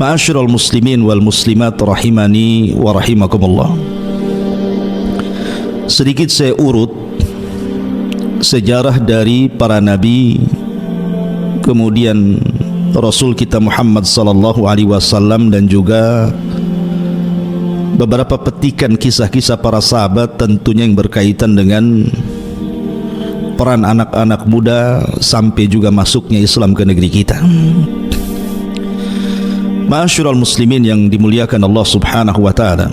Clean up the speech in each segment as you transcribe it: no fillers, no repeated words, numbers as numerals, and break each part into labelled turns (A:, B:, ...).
A: Ma'asyiral muslimin wal muslimat rahimani wa rahimakumullah. Sedikit saya urut sejarah dari para nabi, kemudian Rasul kita Muhammad sallallahu alaihi wasallam, dan juga beberapa petikan kisah-kisah para sahabat, tentunya yang berkaitan dengan peran anak-anak muda sampai juga masuknya Islam ke negeri kita. Ma'asyiral muslimin yang dimuliakan Allah Subhanahu wa taala.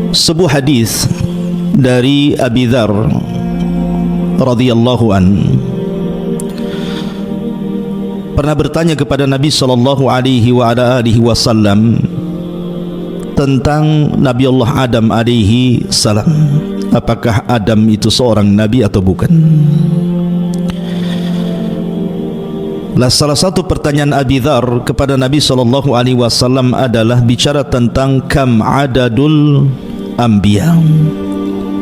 A: Sebuah hadis dari Abi Dzar radhiyallahu an pernah bertanya kepada Nabi sallallahu alaihi wasallam tentang Nabi Allah Adam alaihi salam. Apakah Adam itu seorang nabi atau bukan? Salah satu pertanyaan Abi Dzar kepada Nabi sallallahu alaihi wasallam adalah bicara tentang kam adadul anbiya.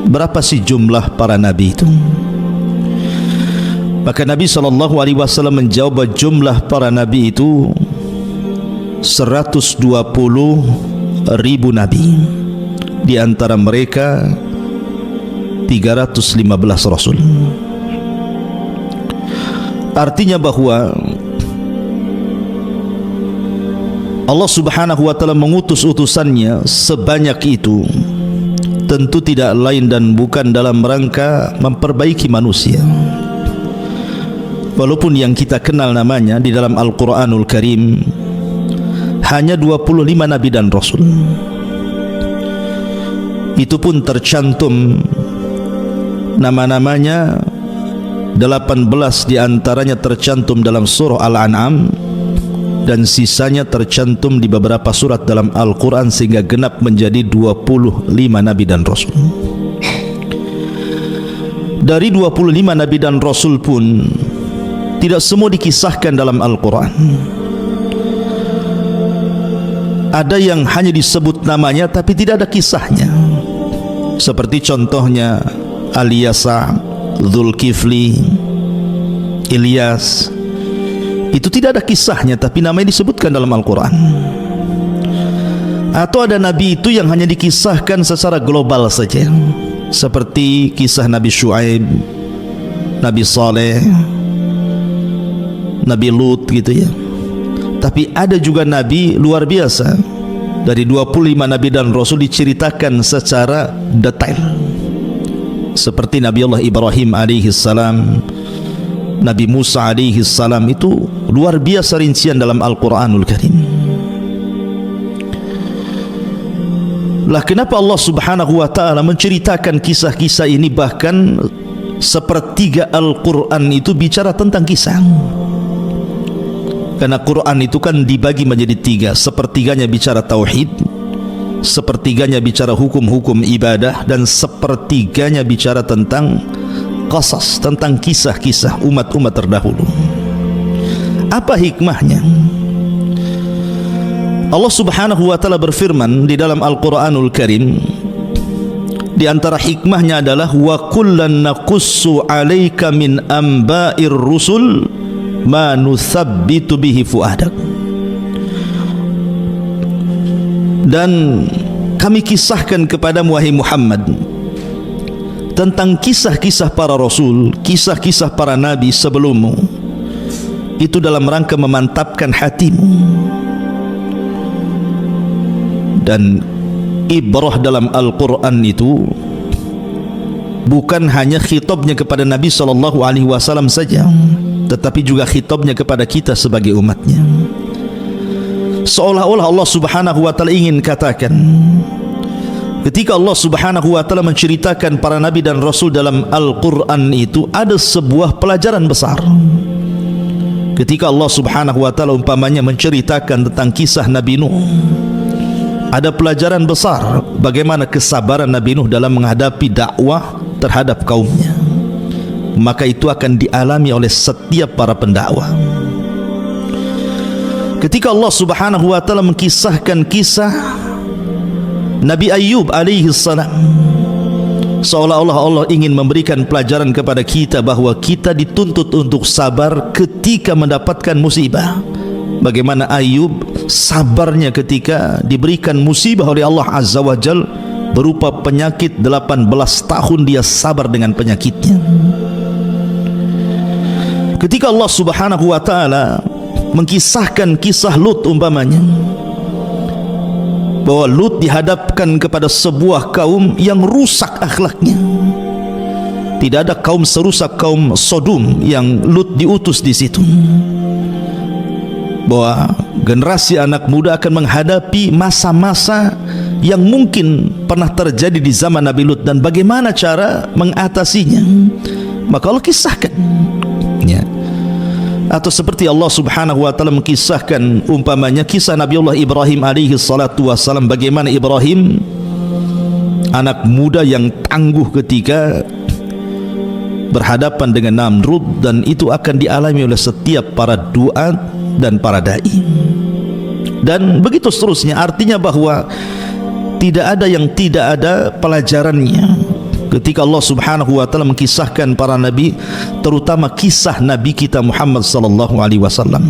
A: Berapa sih jumlah para nabi itu? Maka Nabi sallallahu alaihi wasallam menjawab jumlah para nabi itu 120.000 nabi. Di antara mereka 315 rasul. Artinya bahwa Allah Subhanahu wa taala mengutus utusannya sebanyak itu tentu tidak lain dan bukan dalam rangka memperbaiki manusia. Walaupun yang kita kenal namanya di dalam Al-Quranul Karim hanya 25 nabi dan rasul. Itu pun tercantum nama-namanya, 18 diantaranya tercantum dalam surah Al-An'am, dan sisanya tercantum di beberapa surat dalam Al-Quran, sehingga genap menjadi 25 nabi dan rasul. Dari 25 nabi dan rasul pun tidak semua dikisahkan dalam Al-Quran. Ada yang hanya disebut namanya tapi tidak ada kisahnya. Seperti contohnya Al-Yasa, Dzulkifli, Ilyas. Itu tidak ada kisahnya tapi namanya disebutkan dalam Al-Quran. Atau ada nabi itu yang hanya dikisahkan secara global saja, seperti kisah Nabi Syuaib, Nabi Saleh, Nabi Lut gitu ya. Tapi ada juga nabi luar biasa, dari 25 nabi dan rasul diceritakan secara detail, seperti Nabi Allah Ibrahim alaihi salam, Nabi Musa alaihi salam. Itu luar biasa rincian dalam Al-Quranul Karim. Lah kenapa Allah Subhanahu wa taala menceritakan kisah-kisah ini? Bahkan sepertiga Al-Quran itu bicara tentang kisah. Karena Quran itu kan dibagi menjadi 3. Sepertiganya bicara tauhid, sepertiganya bicara hukum-hukum ibadah, dan sepertiganya bicara tentang qasas, tentang kisah-kisah umat-umat terdahulu. Apa hikmahnya? Allah Subhanahu wa taala berfirman di dalam Al-Quranul Karim, di antara hikmahnya adalah wa kullan naqussu 'alaika min amba'ir rusul ma nuthabbitu bihi fuadak. Dan kami kisahkan kepadamu wahai Muhammad tentang kisah-kisah para rasul, kisah-kisah para nabi sebelummu, itu dalam rangka memantapkan hatimu. Dan ibrah dalam Al-Quran itu bukan hanya khitabnya kepada Nabi SAW saja, tetapi juga khitabnya kepada kita sebagai umatnya. Seolah-olah Allah Subhanahu wa taala ingin katakan, ketika Allah Subhanahu wa taala menceritakan para nabi dan rasul dalam Al-Quran itu ada sebuah pelajaran besar. Ketika Allah Subhanahu wa taala umpamanya menceritakan tentang kisah Nabi Nuh, ada pelajaran besar bagaimana kesabaran Nabi Nuh dalam menghadapi dakwah terhadap kaumnya. Maka itu akan dialami oleh setiap para pendakwah. Ketika Allah Subhanahu wa taala mengkisahkan kisah Nabi Ayyub alaihi salam, Seolah-olah Allah ingin memberikan pelajaran kepada kita bahawa kita dituntut untuk sabar ketika mendapatkan musibah. Bagaimana Ayub sabarnya ketika diberikan musibah oleh Allah Azza wa Jal berupa penyakit. 18 tahun dia sabar dengan penyakitnya. Ketika Allah Subhanahu wa ta'ala mengkisahkan kisah Lut umpamanya, bahwa Lut dihadapkan kepada sebuah kaum yang rusak akhlaknya. Tidak ada kaum serusak kaum Sodom yang Lut diutus di situ. Bahwa generasi anak muda akan menghadapi masa-masa yang mungkin pernah terjadi di zaman Nabi Lut, dan bagaimana cara mengatasinya, maka Allah kisahkan ya. Atau seperti Allah Subhanahu wa ta'ala mengkisahkan umpamanya kisah Nabiullah Ibrahim alaihi salatu wassalam, bagaimana Ibrahim anak muda yang tangguh ketika berhadapan dengan Namrud, dan itu akan dialami oleh setiap para duat dan para dai, dan begitu seterusnya. Artinya bahwa tidak ada yang tidak ada pelajarannya ketika Allah Subhanahu wa ta'ala mengkisahkan para nabi, terutama kisah Nabi kita Muhammad sallallahu alaihi wasallam.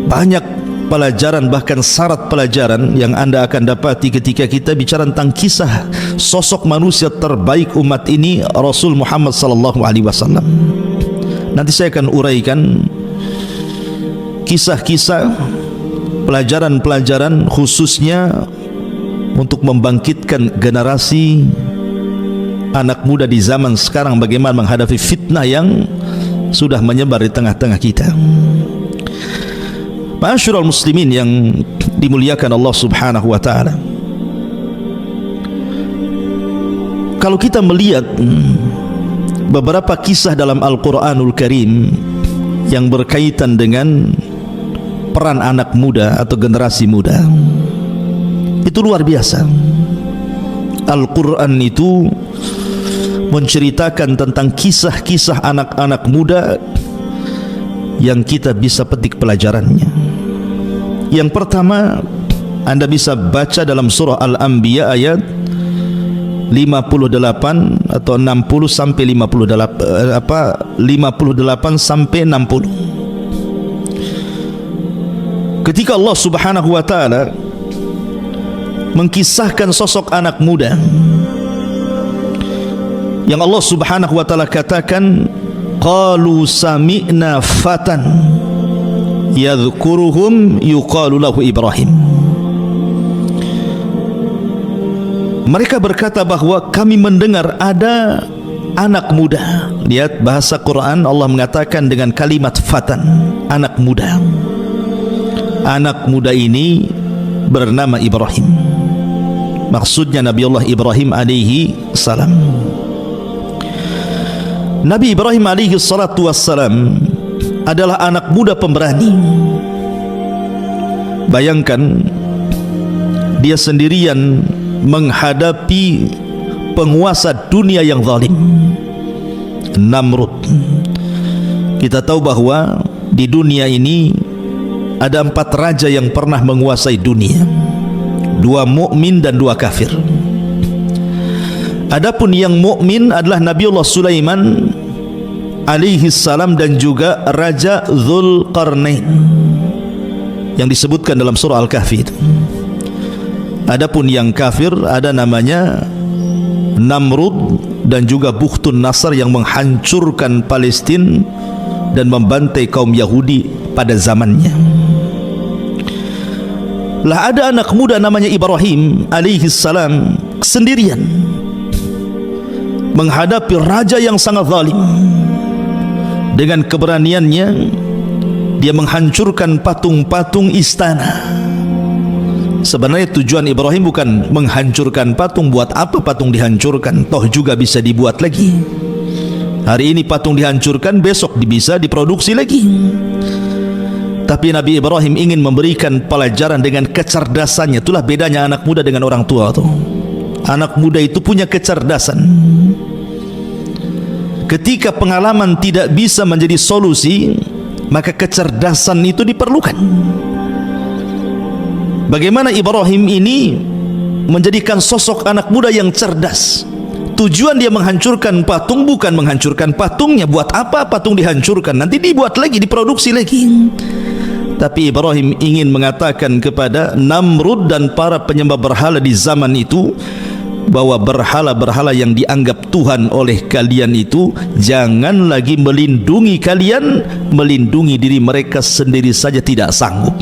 A: Banyak pelajaran, bahkan syarat pelajaran yang anda akan dapati ketika kita bicara tentang kisah sosok manusia terbaik umat ini, Rasul Muhammad sallallahu alaihi wasallam. Nanti saya akan uraikan kisah-kisah, pelajaran-pelajaran khususnya untuk membangkitkan generasi anak muda di zaman sekarang, bagaimana menghadapi fitnah yang sudah menyebar di tengah-tengah kita. Ma'asyiral muslimin yang dimuliakan Allah Subhanahu wa ta'ala, kalau kita melihat beberapa kisah dalam Al-Quranul Karim yang berkaitan dengan peran anak muda atau generasi muda, itu luar biasa. Al-Quran itu menceritakan tentang kisah-kisah anak-anak muda yang kita bisa petik pelajarannya. Yang pertama, anda bisa baca dalam surah Al-Anbiya ayat 58 atau 60 sampai 58 sampai 60. Ketika Allah Subhanahu wa ta'ala mengkisahkan sosok anak muda yang Allah Subhanahu wa ta'ala katakan, qalu sami'na fatan yadhkuruhum yuqalu lahu Ibrahim. Mereka berkata bahwa kami mendengar ada anak muda. Lihat bahasa Quran, Allah mengatakan dengan kalimat fatan, anak muda. Anak muda ini bernama Ibrahim. Maksudnya Nabiullah Ibrahim alaihi salam. Nabi Ibrahim alaihi salatu wassalam adalah anak muda pemberani. Bayangkan dia sendirian menghadapi penguasa dunia yang zalim, Namrud. Kita tahu bahwa di dunia ini ada 4 raja yang pernah menguasai dunia, 2 mukmin dan 2 kafir. Adapun yang mukmin adalah Nabiullah Sulaiman alaihi salam dan juga Raja Dzulqarnain yang disebutkan dalam surah Al-Kahfi. Adapun yang kafir ada namanya Namrud dan juga Bukhtun Nasr yang menghancurkan Palestina dan membantai kaum Yahudi pada zamannya. Lah ada anak muda namanya Ibrahim alaihi salam sendirian menghadapi raja yang sangat zalim. Dengan keberaniannya dia menghancurkan patung-patung istana. Sebenarnya tujuan Ibrahim bukan menghancurkan patung. Buat apa patung dihancurkan? Toh juga bisa dibuat lagi. Hari ini patung dihancurkan, besok bisa diproduksi lagi. Tapi Nabi Ibrahim ingin memberikan pelajaran dengan kecerdasannya. Itulah bedanya anak muda dengan orang tua tuh. Anak muda itu punya kecerdasan. Ketika pengalaman tidak bisa menjadi solusi, maka kecerdasan itu diperlukan. Bagaimana Ibrahim ini menjadikan sosok anak muda yang cerdas. Tujuan dia menghancurkan patung bukan menghancurkan patungnya. Buat apa patung dihancurkan? Nanti dibuat lagi, diproduksi lagi. Tapi Ibrahim ingin mengatakan kepada Namrud dan para penyembah berhala di zaman itu bahwa berhala-berhala yang dianggap Tuhan oleh kalian itu jangan lagi melindungi kalian, melindungi diri mereka sendiri saja tidak sanggup.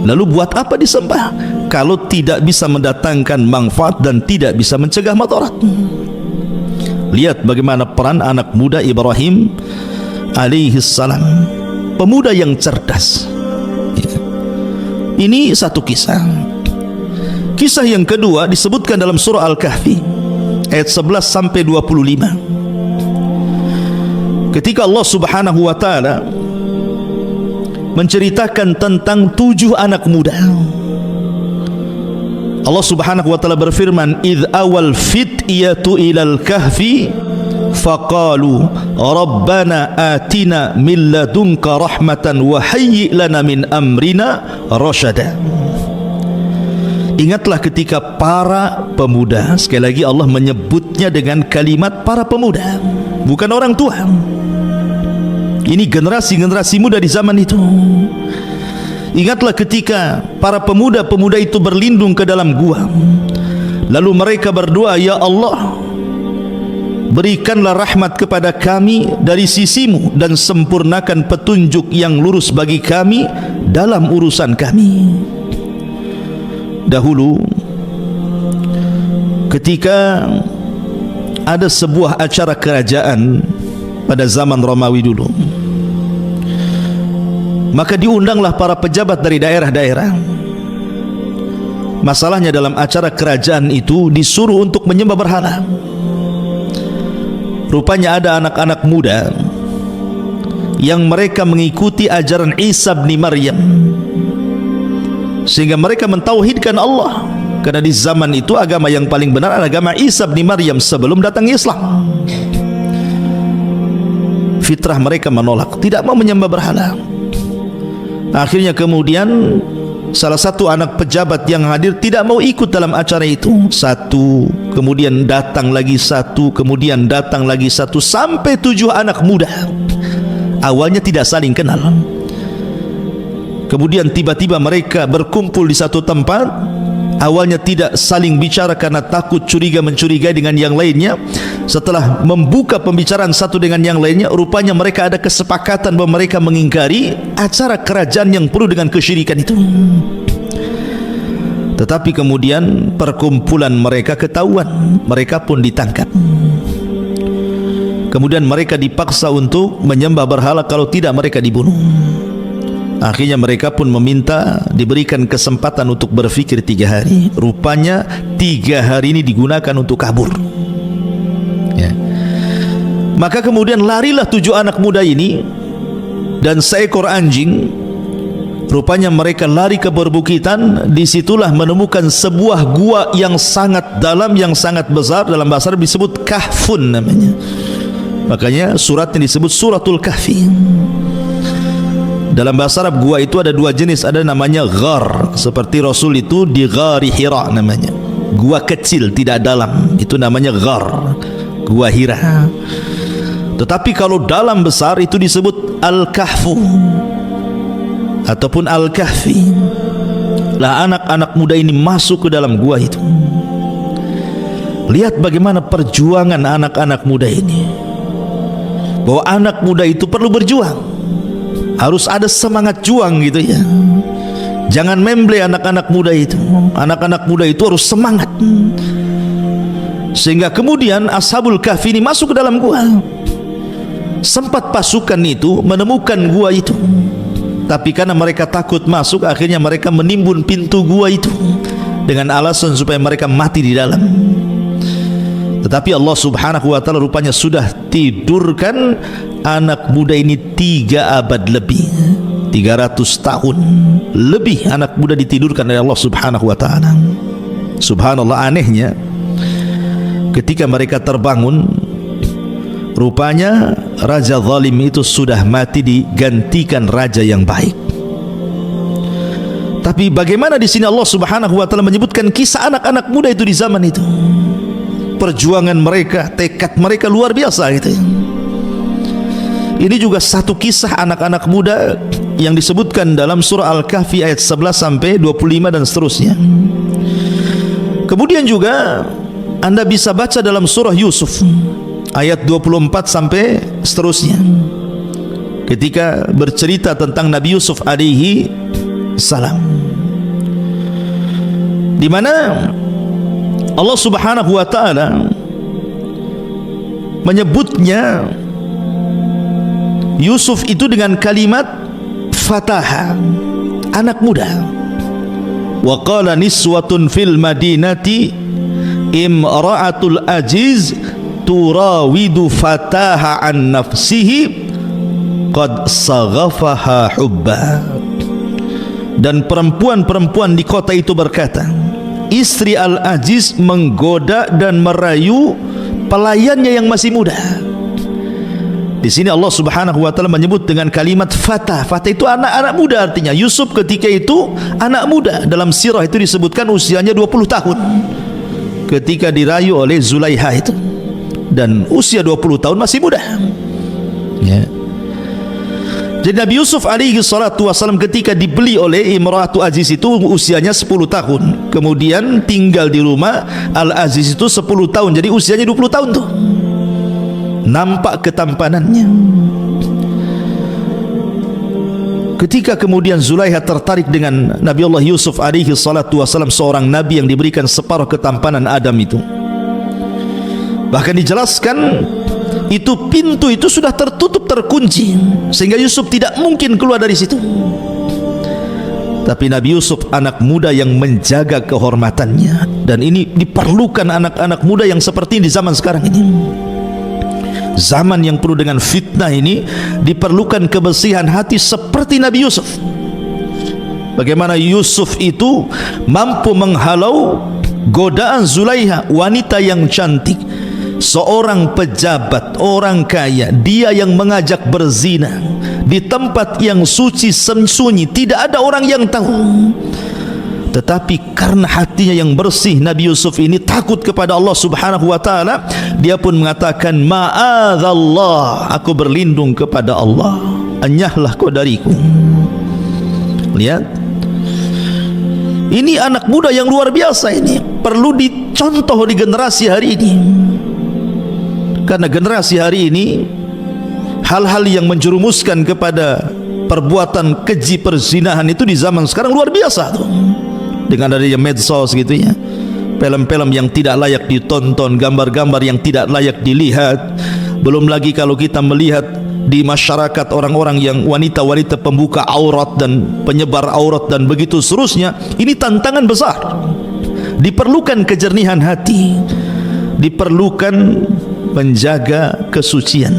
A: Lalu buat apa disembah kalau tidak bisa mendatangkan manfaat dan tidak bisa mencegah madarat? Lihat bagaimana peran anak muda Ibrahim alaihi salam, pemuda yang cerdas. Ini satu kisah. Kisah yang kedua disebutkan dalam surah Al-Kahfi ayat 11 sampai 25. Ketika Allah Subhanahu wa taala menceritakan tentang 7 anak muda, Allah Subhanahu wa taala berfirman, "Idz awal fityatu ilal kahfi faqalu rabbana atina min ladunka rahmatan wa hayyi lana min amrina rasyada." Ingatlah ketika para pemuda, sekali lagi Allah menyebutnya dengan kalimat para pemuda, bukan orang tua. Ini generasi-generasi muda di zaman itu. Ingatlah ketika para pemuda-pemuda itu berlindung ke dalam gua, lalu mereka berdoa, "Ya Allah, berikanlah rahmat kepada kami dari sisimu dan sempurnakan petunjuk yang lurus bagi kami dalam urusan kami." Dahulu ketika ada sebuah acara kerajaan pada zaman Romawi dulu, maka diundanglah para pejabat dari daerah-daerah. Masalahnya dalam acara kerajaan itu disuruh untuk menyembah berhala. Rupanya ada anak-anak muda yang mereka mengikuti ajaran Isa bin Maryam, sehingga mereka mentauhidkan Allah. Karena di zaman itu agama yang paling benar adalah agama Isa bin Maryam sebelum datang Islam. Fitrah mereka menolak, tidak mau menyembah berhala. Akhirnya kemudian salah satu anak pejabat yang hadir tidak mau ikut dalam acara itu. Satu, kemudian datang lagi satu, kemudian datang lagi satu, sampai 7 anak muda. Awalnya tidak saling kenal. Kemudian tiba-tiba mereka berkumpul di satu tempat. Awalnya tidak saling bicara karena takut curiga mencurigai dengan yang lainnya. Setelah membuka pembicaraan satu dengan yang lainnya, rupanya mereka ada kesepakatan bahwa mereka mengingkari acara kerajaan yang penuh dengan kesyirikan itu. Tetapi kemudian perkumpulan mereka ketahuan, mereka pun ditangkap. Kemudian mereka dipaksa untuk menyembah berhala, kalau tidak mereka dibunuh. Akhirnya mereka pun meminta diberikan kesempatan untuk berfikir 3 hari. Rupanya 3 hari ini digunakan untuk kabur, ya. Maka kemudian larilah 7 anak muda ini dan seekor anjing. Rupanya mereka lari ke perbukitan. Disitulah menemukan sebuah gua yang sangat dalam, yang sangat besar. Dalam bahasa Arab disebut kahfun namanya. Makanya suratnya disebut suratul kahfi. Dalam bahasa Arab gua itu ada 2 jenis, ada namanya ghar, seperti Rasul itu di Ghari Hira namanya. Gua kecil tidak dalam, itu namanya ghar, gua Hira. Tetapi kalau dalam besar itu disebut al-kahfu ataupun al-kahfi. Lah anak-anak muda ini masuk ke dalam gua itu. Lihat bagaimana perjuangan anak-anak muda ini. Bahwa anak muda itu perlu berjuang, harus ada semangat juang gitu ya. Jangan memble anak-anak muda itu. Anak-anak muda itu harus semangat. Sehingga kemudian Ashabul Kahfi ini masuk ke dalam gua. Sempat pasukan itu menemukan gua itu, tapi karena mereka takut masuk, akhirnya mereka menimbun pintu gua itu dengan alasan supaya mereka mati di dalam. Tetapi Allah Subhanahu wa ta'ala rupanya sudah tidurkan anak muda ini 3 abad lebih, 300 tahun lebih anak muda ditidurkan oleh Allah Subhanahu wa ta'ala. Subhanallah, anehnya ketika mereka terbangun, rupanya raja zalim itu sudah mati, digantikan raja yang baik. Tapi bagaimana di sini Allah Subhanahu wa taala menyebutkan kisah anak-anak muda itu di zaman itu. Perjuangan mereka, tekad mereka luar biasa gitu. Ini juga satu kisah anak-anak muda yang disebutkan dalam surah Al-Kahfi ayat 11 sampai 25 dan seterusnya. Kemudian juga Anda bisa baca dalam surah Yusuf ayat 24 sampai seterusnya. Ketika bercerita tentang Nabi Yusuf alaihi salam, di mana Allah Subhanahu wa taala menyebutnya Yusuf itu dengan kalimat fataha, anak muda. Wa qala niswatun fil madinati imra'atul aziz turawidu fataha an nafsihi qad saghafaha hubba. Dan perempuan-perempuan di kota itu berkata, istri Al-Aziz menggoda dan merayu pelayannya yang masih muda. Di sini Allah Subhanahu wa taala menyebut dengan kalimat fatah. Fatah itu anak-anak muda, artinya Yusuf ketika itu anak muda. Dalam sirah itu disebutkan usianya 20 tahun ketika dirayu oleh Zulaiha itu. Dan usia 20 tahun masih muda. Ya. Jadi Nabi Yusuf alaihi salatu wasallam ketika dibeli oleh Imra'atu Aziz itu usianya 10 tahun. Kemudian tinggal di rumah Al-Aziz itu 10 tahun. Jadi usianya 20 tahun tuh. Nampak ketampanannya. Ketika kemudian Zulaiha tertarik dengan Nabi Allah Yusuf alaihi salatu wasallam, seorang nabi yang diberikan separuh ketampanan Adam itu. Bahkan dijelaskan itu pintu itu sudah tertutup, terkunci, sehingga Yusuf tidak mungkin keluar dari situ. Tapi Nabi Yusuf anak muda yang menjaga kehormatannya. Dan ini diperlukan anak-anak muda yang seperti ini di zaman sekarang ini. Zaman yang penuh dengan fitnah ini diperlukan kebersihan hati seperti Nabi Yusuf. Bagaimana Yusuf itu mampu menghalau godaan Zulaiha, wanita yang cantik, seorang pejabat, orang kaya, dia yang mengajak berzina di tempat yang suci, sunyi, tidak ada orang yang tahu. Tetapi karena hatinya yang bersih, Nabi Yusuf ini takut kepada Allah Subhanahu wa taala. Dia pun mengatakan, ma'adzallah, aku berlindung kepada Allah, enyahlah kau dariku. Lihat, ini anak muda yang luar biasa, ini perlu dicontoh di generasi hari ini. Karena generasi hari ini hal-hal yang menjerumuskan kepada perbuatan keji perzinahan itu di zaman sekarang luar biasa tuh. Dengan adanya medsos gitu ya, film-film yang tidak layak ditonton, gambar-gambar yang tidak layak dilihat. Belum lagi kalau kita melihat di masyarakat orang-orang yang wanita-wanita pembuka aurat dan penyebar aurat dan begitu seterusnya. Ini tantangan besar. Diperlukan kejernihan hati, diperlukan menjaga kesucian,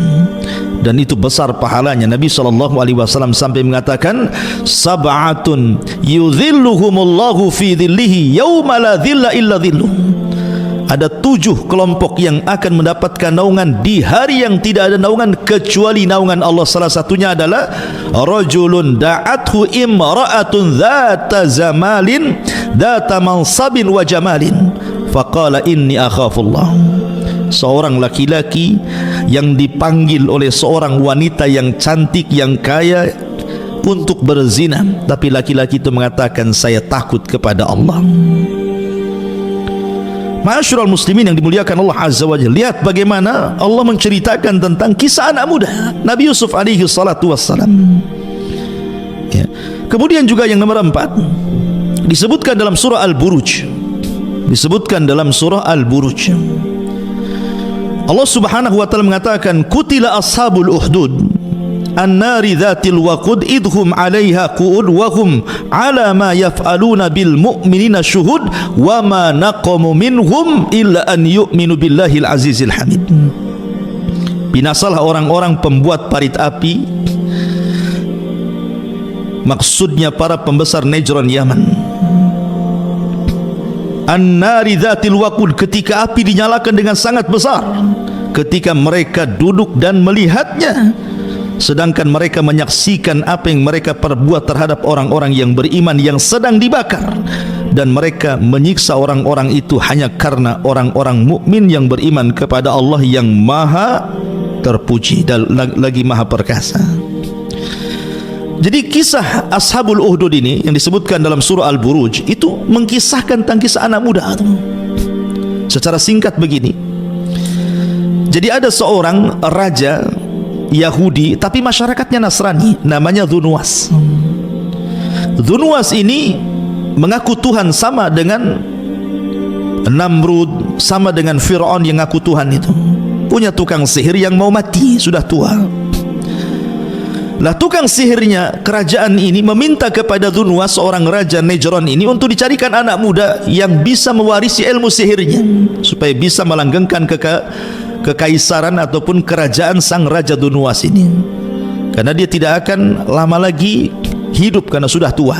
A: dan itu besar pahalanya. Nabi SAW sampai mengatakan, sab'atun yudhilluhumullahu fi dhillihi yawma la dhilla illa dhilluh. Ada 7 kelompok yang akan mendapatkan naungan di hari yang tidak ada naungan kecuali naungan Allah. Salah satunya adalah rajulun da'athu imra'atun dhata zamalin dhata mansabin wa jamalin faqala inni akhafullah. Seorang laki-laki yang dipanggil oleh seorang wanita yang cantik, yang kaya untuk berzina, tapi laki-laki itu mengatakan, saya takut kepada Allah. Ma'asyiral muslimin yang dimuliakan Allah Azza wa Jalla, lihat bagaimana Allah menceritakan tentang kisah anak muda Nabi Yusuf alaihi salatu wassalam. Ya. Kemudian juga yang nomor 4 disebutkan dalam surah Al-Buruj. Disebutkan dalam surah Al-Buruj, Allah Subhanahu wa taala mengatakan, kutila ashabul uhdud an-nari dhatil waqud idhum 'alaiha qu'ud wa hum 'ala ma yaf'aluna bil mu'minina syuhud wa ma naqamu minhum illa an yu'minu billahil azizil hamid. Binasalah orang-orang pembuat parit api, maksudnya para pembesar Najran Yaman. An-nari dhatil waqud, ketika api dinyalakan dengan sangat besar, ketika mereka duduk dan melihatnya, sedangkan mereka menyaksikan apa yang mereka perbuat terhadap orang-orang yang beriman yang sedang dibakar, dan mereka menyiksa orang-orang itu hanya karena orang-orang mukmin yang beriman kepada Allah yang maha terpuji dan lagi maha perkasa. Jadi kisah Ashabul Uhdud ini yang disebutkan dalam surah Al-Buruj itu mengkisahkan tentang kisah anak muda itu. Secara singkat begini, jadi ada seorang raja Yahudi tapi masyarakatnya Nasrani, namanya Dzunwas. Dzunwas ini mengaku Tuhan, sama dengan Namrud, sama dengan Fir'aun yang ngaku Tuhan itu. Punya tukang sihir yang mau mati, sudah tua. Lah tukang sihirnya kerajaan ini meminta kepada Dzunwas, seorang raja Najran ini, untuk dicarikan anak muda yang bisa mewarisi ilmu sihirnya supaya bisa melanggengkan kekaisaran ataupun kerajaan sang raja Dzunwas ini, karena dia tidak akan lama lagi hidup karena sudah tua.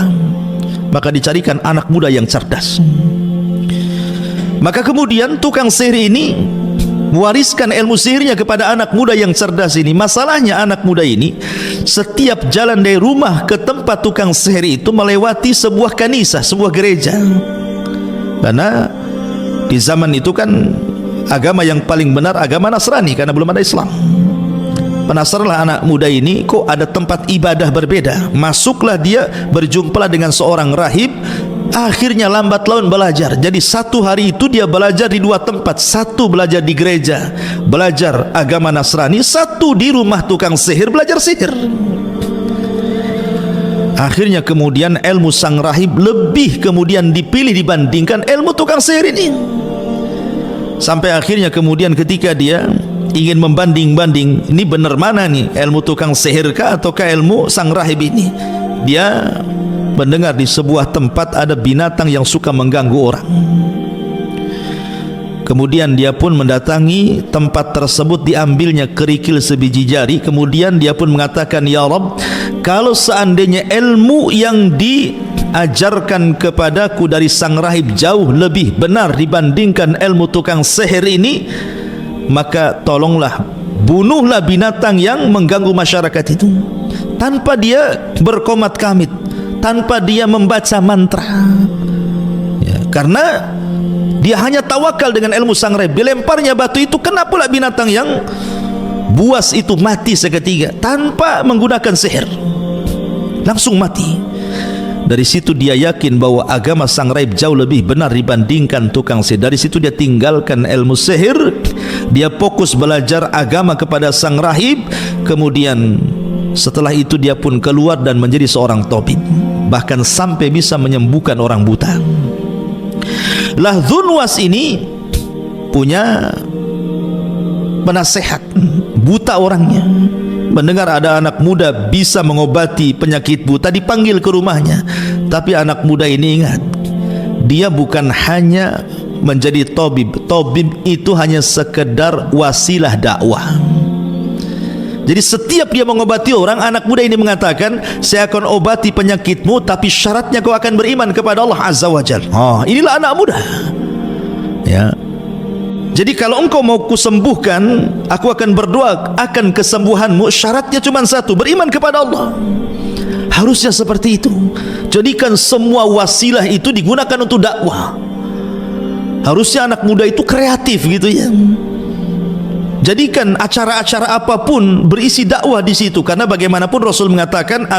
A: Maka dicarikan anak muda yang cerdas. Maka kemudian tukang sihir ini mewariskan ilmu sihirnya kepada anak muda yang cerdas ini. Masalahnya anak muda ini setiap jalan dari rumah ke tempat tukang sihir itu melewati sebuah kanisah, sebuah gereja. Karena di zaman itu kan agama yang paling benar agama Nasrani, karena belum ada Islam. Penasaranlah anak muda ini, kok ada tempat ibadah berbeda. Masuklah dia, berjumpalah dengan seorang rahib. Akhirnya lambat laun belajar. Jadi satu hari itu dia belajar di dua tempat. Satu belajar di gereja, belajar agama Nasrani. Satu di rumah tukang sihir, belajar sihir. Akhirnya kemudian ilmu sang rahib lebih kemudian dipilih dibandingkan ilmu tukang sihir ini. Sampai akhirnya kemudian ketika dia ingin membanding-banding, ini benar mana nih, ilmu tukang sihir kah ataukah ilmu sang rahib ini, dia mendengar di sebuah tempat ada binatang yang suka mengganggu orang. Kemudian dia pun mendatangi tempat tersebut, diambilnya kerikil sebiji jari. Kemudian dia pun mengatakan, ya Rabb, kalau seandainya ilmu yang diajarkan kepadaku dari sang rahib jauh lebih benar dibandingkan ilmu tukang sihir ini, maka tolonglah bunuhlah binatang yang mengganggu masyarakat itu, tanpa dia berkomat kamit, tanpa dia membaca mantra ya, karena dia hanya tawakal dengan ilmu sang rahib. Dilemparnya batu itu, kena pula binatang yang buas itu mati seketika tanpa menggunakan sihir, langsung mati. Dari situ dia yakin bahwa agama sang rahib jauh lebih benar dibandingkan tukang sihir. Dari situ dia tinggalkan ilmu sihir, dia fokus belajar agama kepada sang rahib. Kemudian setelah itu dia pun keluar dan menjadi seorang tabib, bahkan sampai bisa menyembuhkan orang buta. Lah Dzunwas ini punya penasehat, buta orangnya. Mendengar ada anak muda bisa mengobati penyakit buta, dipanggil ke rumahnya. Tapi anak muda ini ingat, dia bukan hanya menjadi tabib. Tabib itu hanya sekedar wasilah dakwah. Jadi setiap dia mengobati orang, anak muda ini mengatakan, saya akan obati penyakitmu, tapi syaratnya kau akan beriman kepada Allah Azza wa Jalla. Inilah anak muda ya. Jadi kalau engkau mau kusembuhkan, aku akan berdoa akan kesembuhanmu, syaratnya cuma satu, beriman kepada Allah. Harusnya seperti itu. Jadikan semua wasilah itu digunakan untuk dakwah. Harusnya anak muda itu kreatif gitu ya. Jadikan acara-acara apapun berisi dakwah di situ, karena bagaimanapun Rasul mengatakan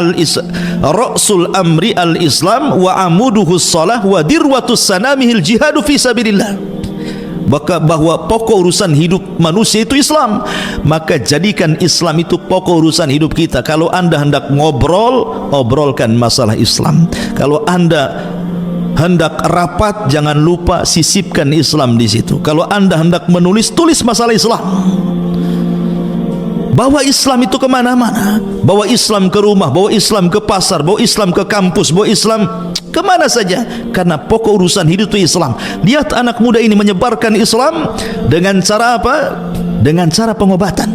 A: Rasul amri al-Islam wa amuduhus salah wa dirwatus sanamihil jihadu fi sabilillah. Bahwa pokok urusan hidup manusia itu Islam, maka jadikan Islam itu pokok urusan hidup kita. Kalau anda hendak ngobrol, obrolkan masalah Islam. Kalau anda hendak rapat, jangan lupa sisipkan Islam di situ. Kalau anda hendak menulis, tulis masalah Islam. Bawa Islam itu kemana-mana. Bawa Islam ke rumah, bawa Islam ke pasar, bawa Islam ke kampus, bawa Islam kemana saja. Karena pokok urusan hidup itu Islam. Lihat anak muda ini menyebarkan Islam dengan cara apa? Dengan cara pengobatan.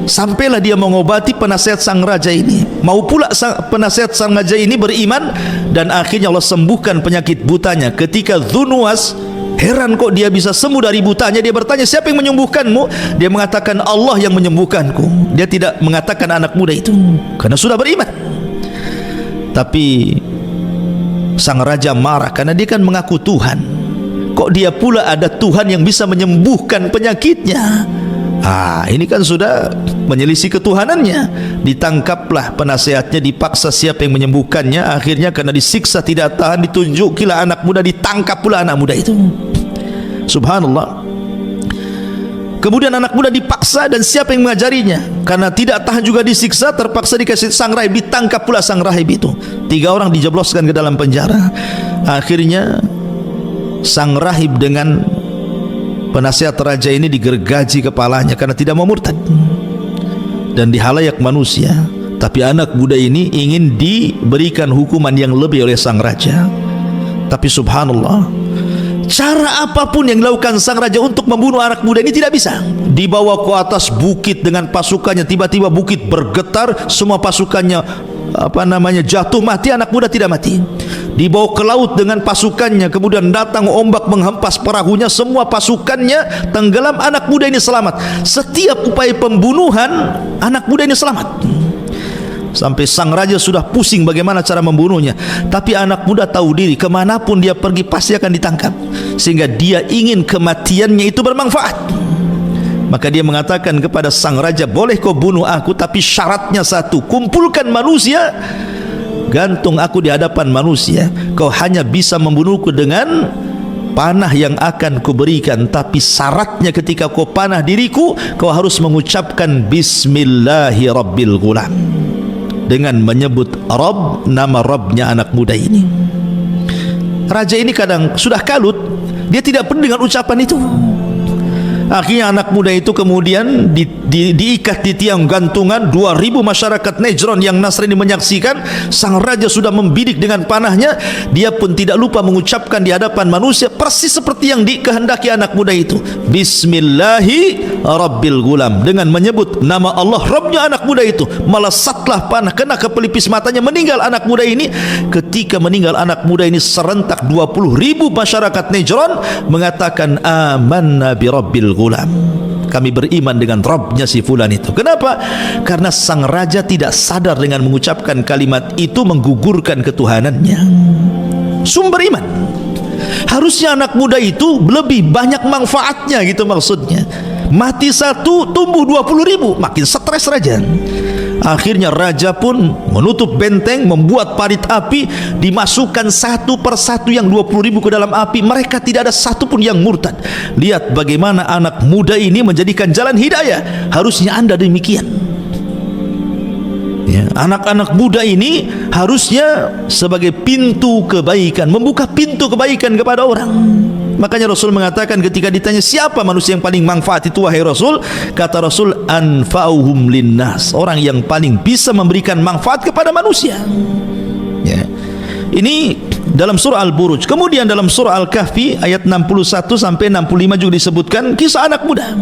A: Sampailah dia mengobati penasihat sang raja ini. Mau pula penasihat sang raja ini beriman, dan akhirnya Allah sembuhkan penyakit butanya. Ketika Dzunwas Heran kok dia bisa sembuh dari butanya. Dia bertanya, siapa yang menyembuhkanmu? Dia mengatakan, Allah yang menyembuhkanku. Dia tidak mengatakan anak muda itu, karena sudah beriman. Tapi sang raja marah karena dia kan mengaku Tuhan. Kok dia pula ada Tuhan yang bisa menyembuhkan penyakitnya? Ini kan sudah menyelisih ketuhanannya. Ditangkaplah penasehatnya, dipaksa siapa yang menyembuhkannya. Akhirnya karena disiksa tidak tahan, ditunjukilah anak muda, ditangkap pula anak muda itu. Subhanallah. Kemudian anak muda dipaksa, dan siapa yang mengajarinya? Karena tidak tahan juga disiksa, terpaksa dikasih sang rahib, ditangkap pula sang rahib itu. 3 orang dijebloskan ke dalam penjara. Akhirnya sang rahib dengan penasihat raja ini digergaji kepalanya karena tidak mau murtad dan di halayak manusia. Tapi anak muda ini ingin diberikan hukuman yang lebih oleh sang raja. Tapi subhanallah, cara apapun yang dilakukan sang raja untuk membunuh anak muda ini tidak bisa. Dibawa ke atas bukit dengan pasukannya, tiba-tiba bukit bergetar, semua pasukannya jatuh, mati, anak muda tidak mati. Dibawa ke laut dengan pasukannya, kemudian datang ombak menghempas perahunya, semua pasukannya tenggelam, anak muda ini selamat. Setiap upaya pembunuhan, anak muda ini selamat. Sampai sang raja sudah pusing bagaimana cara membunuhnya. Tapi anak muda tahu diri, kemanapun dia pergi pasti akan ditangkap, sehingga dia ingin kematiannya itu bermanfaat. Maka dia mengatakan kepada sang raja, boleh kau bunuh aku, tapi syaratnya satu, kumpulkan manusia, gantung aku di hadapan manusia. Kau hanya bisa membunuhku dengan panah yang akan kuberikan, tapi syaratnya ketika kau panah diriku, kau harus mengucapkan Bismillahi Rabbil Ghulam, dengan menyebut Rabb, nama Rabbnya anak muda ini. Raja ini kadang sudah kalut, dia tidak peduli dengan ucapan itu. Akhirnya anak muda itu kemudian diikat di tiang gantungan. 2.000 masyarakat Najran yang Nasrani menyaksikan. Sang raja sudah membidik dengan panahnya. Dia pun tidak lupa mengucapkan di hadapan manusia persis seperti yang dikehendaki anak muda itu, Bismillahi Rabbil Ghulam, dengan menyebut nama Allah Rabbnya anak muda itu. Melesatlah panah, kena ke pelipis matanya, meninggal anak muda ini. Ketika meninggal anak muda ini, serentak 20.000 masyarakat Najran mengatakan, amanna bi Rabbil Ghulam, kami beriman dengan Rabbnya si fulan itu. Kenapa? Karena sang raja tidak sadar dengan mengucapkan kalimat itu menggugurkan ketuhanannya. Sumber iman. Harusnya anak muda itu lebih banyak manfaatnya, gitu maksudnya. Mati satu, tumbuh 20.000, makin stres raja. Akhirnya raja pun menutup benteng, membuat parit api, dimasukkan satu persatu yang 20.000 ke dalam api. Mereka tidak ada satu pun yang murtad. Lihat bagaimana anak muda ini menjadikan jalan hidayah. Harusnya Anda demikian. Ya, anak-anak muda ini harusnya sebagai pintu kebaikan, membuka pintu kebaikan kepada orang. Makanya Rasul mengatakan ketika ditanya siapa manusia yang paling manfaat itu wahai Rasul, kata Rasul, anfa'uhum linnas, orang yang paling bisa memberikan manfaat kepada manusia. Ya. Ini dalam surah Al-Buruj. Kemudian dalam surah Al-Kahfi ayat 61 sampai 65 juga disebutkan kisah anak muda.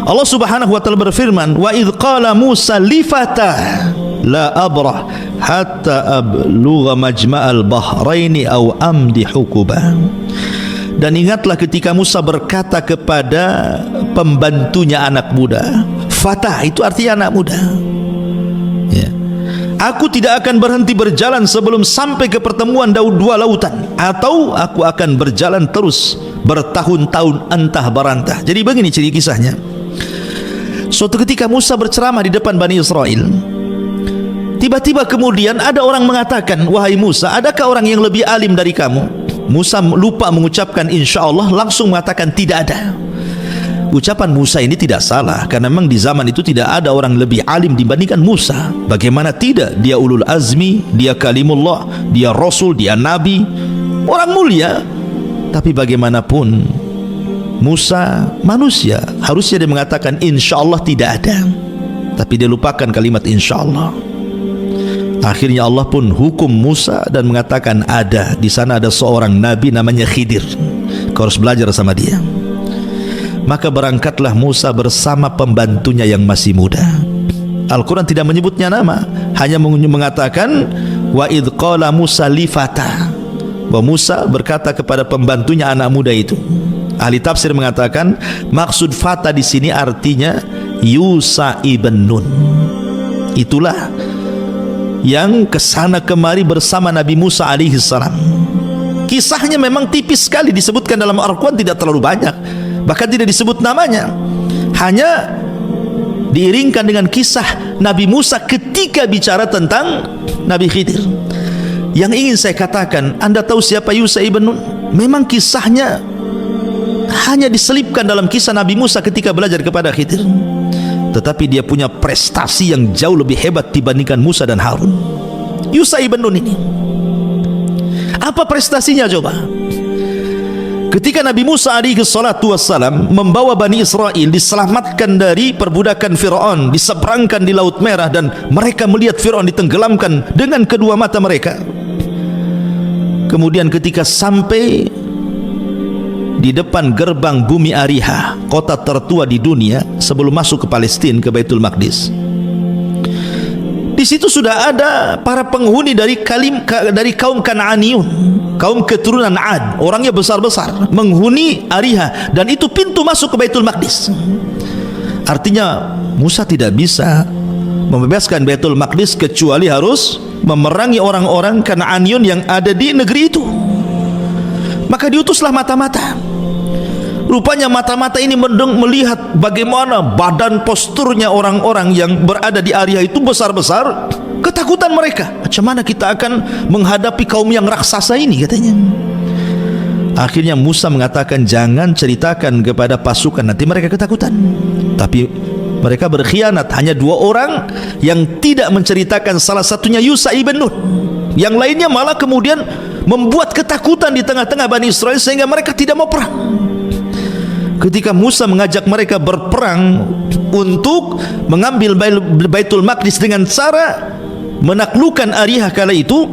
A: Allah Subhanahu wa taala berfirman, wa idz qala Musa li fatah la abrah hatta ablugha majma'al bahraini aw amdi hukuba. Dan ingatlah ketika Musa berkata kepada pembantunya anak muda. Fatah itu artinya anak muda. Ya. Aku tidak akan berhenti berjalan sebelum sampai ke pertemuan dua lautan, atau aku akan berjalan terus bertahun-tahun antah barantah. Jadi begini cerita kisahnya. Suatu ketika Musa berceramah di depan Bani Israel. Tiba-tiba kemudian ada orang mengatakan, wahai Musa, adakah orang yang lebih alim dari kamu? Musa lupa mengucapkan insyaallah, langsung mengatakan tidak ada. Ucapan Musa ini tidak salah, karena memang di zaman itu tidak ada orang lebih alim dibandingkan Musa. Bagaimana tidak? Dia ulul azmi, dia kalimullah, dia rasul, dia nabi, orang mulia. Tapi bagaimanapun Musa manusia, harusnya dia mengatakan insyaallah tidak ada, tapi dia lupakan kalimat insyaallah. Akhirnya Allah pun hukum Musa dan mengatakan ada. Di sana ada seorang nabi namanya Khidir, kau harus belajar sama dia. Maka berangkatlah Musa bersama pembantunya yang masih muda. Al-Quran tidak menyebutnya nama, hanya mengatakan wa idh qala Musa li fatah, bahwa Musa berkata kepada pembantunya anak muda itu. Ahli tafsir mengatakan maksud fata di sini artinya Yusha ibn Nun. Itulah yang kesana kemari bersama Nabi Musa alaihi salam. Kisahnya memang tipis sekali disebutkan dalam Al-Quran, tidak terlalu banyak, bahkan tidak disebut namanya, hanya diiringkan dengan kisah Nabi Musa ketika bicara tentang Nabi Khidir. Yang ingin saya katakan, Anda tahu siapa Yusha ibn Nun? Memang kisahnya hanya diselipkan dalam kisah Nabi Musa ketika belajar kepada Khidir, tetapi dia punya prestasi yang jauh lebih hebat dibandingkan Musa dan Harun. Yusha ibn Nun ini apa prestasinya coba? Ketika Nabi Musa alaihi salatu wassalam membawa Bani Israel diselamatkan dari perbudakan Fir'aun, diseberangkan di Laut Merah, dan mereka melihat Fir'aun ditenggelamkan dengan kedua mata mereka. Kemudian ketika sampai di depan gerbang bumi Ariha, kota tertua di dunia sebelum masuk ke Palestina, ke Baitul Maqdis, di situ sudah ada para penghuni dari kaum Kan'aniyun, kaum keturunan Ad, orangnya besar-besar, menghuni Ariha, dan itu pintu masuk ke Baitul Maqdis. Artinya Musa tidak bisa membebaskan Baitul Maqdis kecuali harus memerangi orang-orang Kan'aniyun yang ada di negeri itu. Maka diutuslah mata-mata. Rupanya mata-mata ini melihat bagaimana badan posturnya orang-orang yang berada di area itu besar-besar. Ketakutan mereka, macam mana kita akan menghadapi kaum yang raksasa ini, katanya. Akhirnya Musa mengatakan, jangan ceritakan kepada pasukan, nanti mereka ketakutan. Tapi mereka berkhianat, hanya 2 orang yang tidak menceritakan, salah satunya Yusha ibn Nun, yang lainnya malah kemudian membuat ketakutan di tengah-tengah Bani Israel sehingga mereka tidak mau perang. Ketika Musa mengajak mereka berperang untuk mengambil Baitul Maqdis dengan cara menaklukkan Ariha kala itu,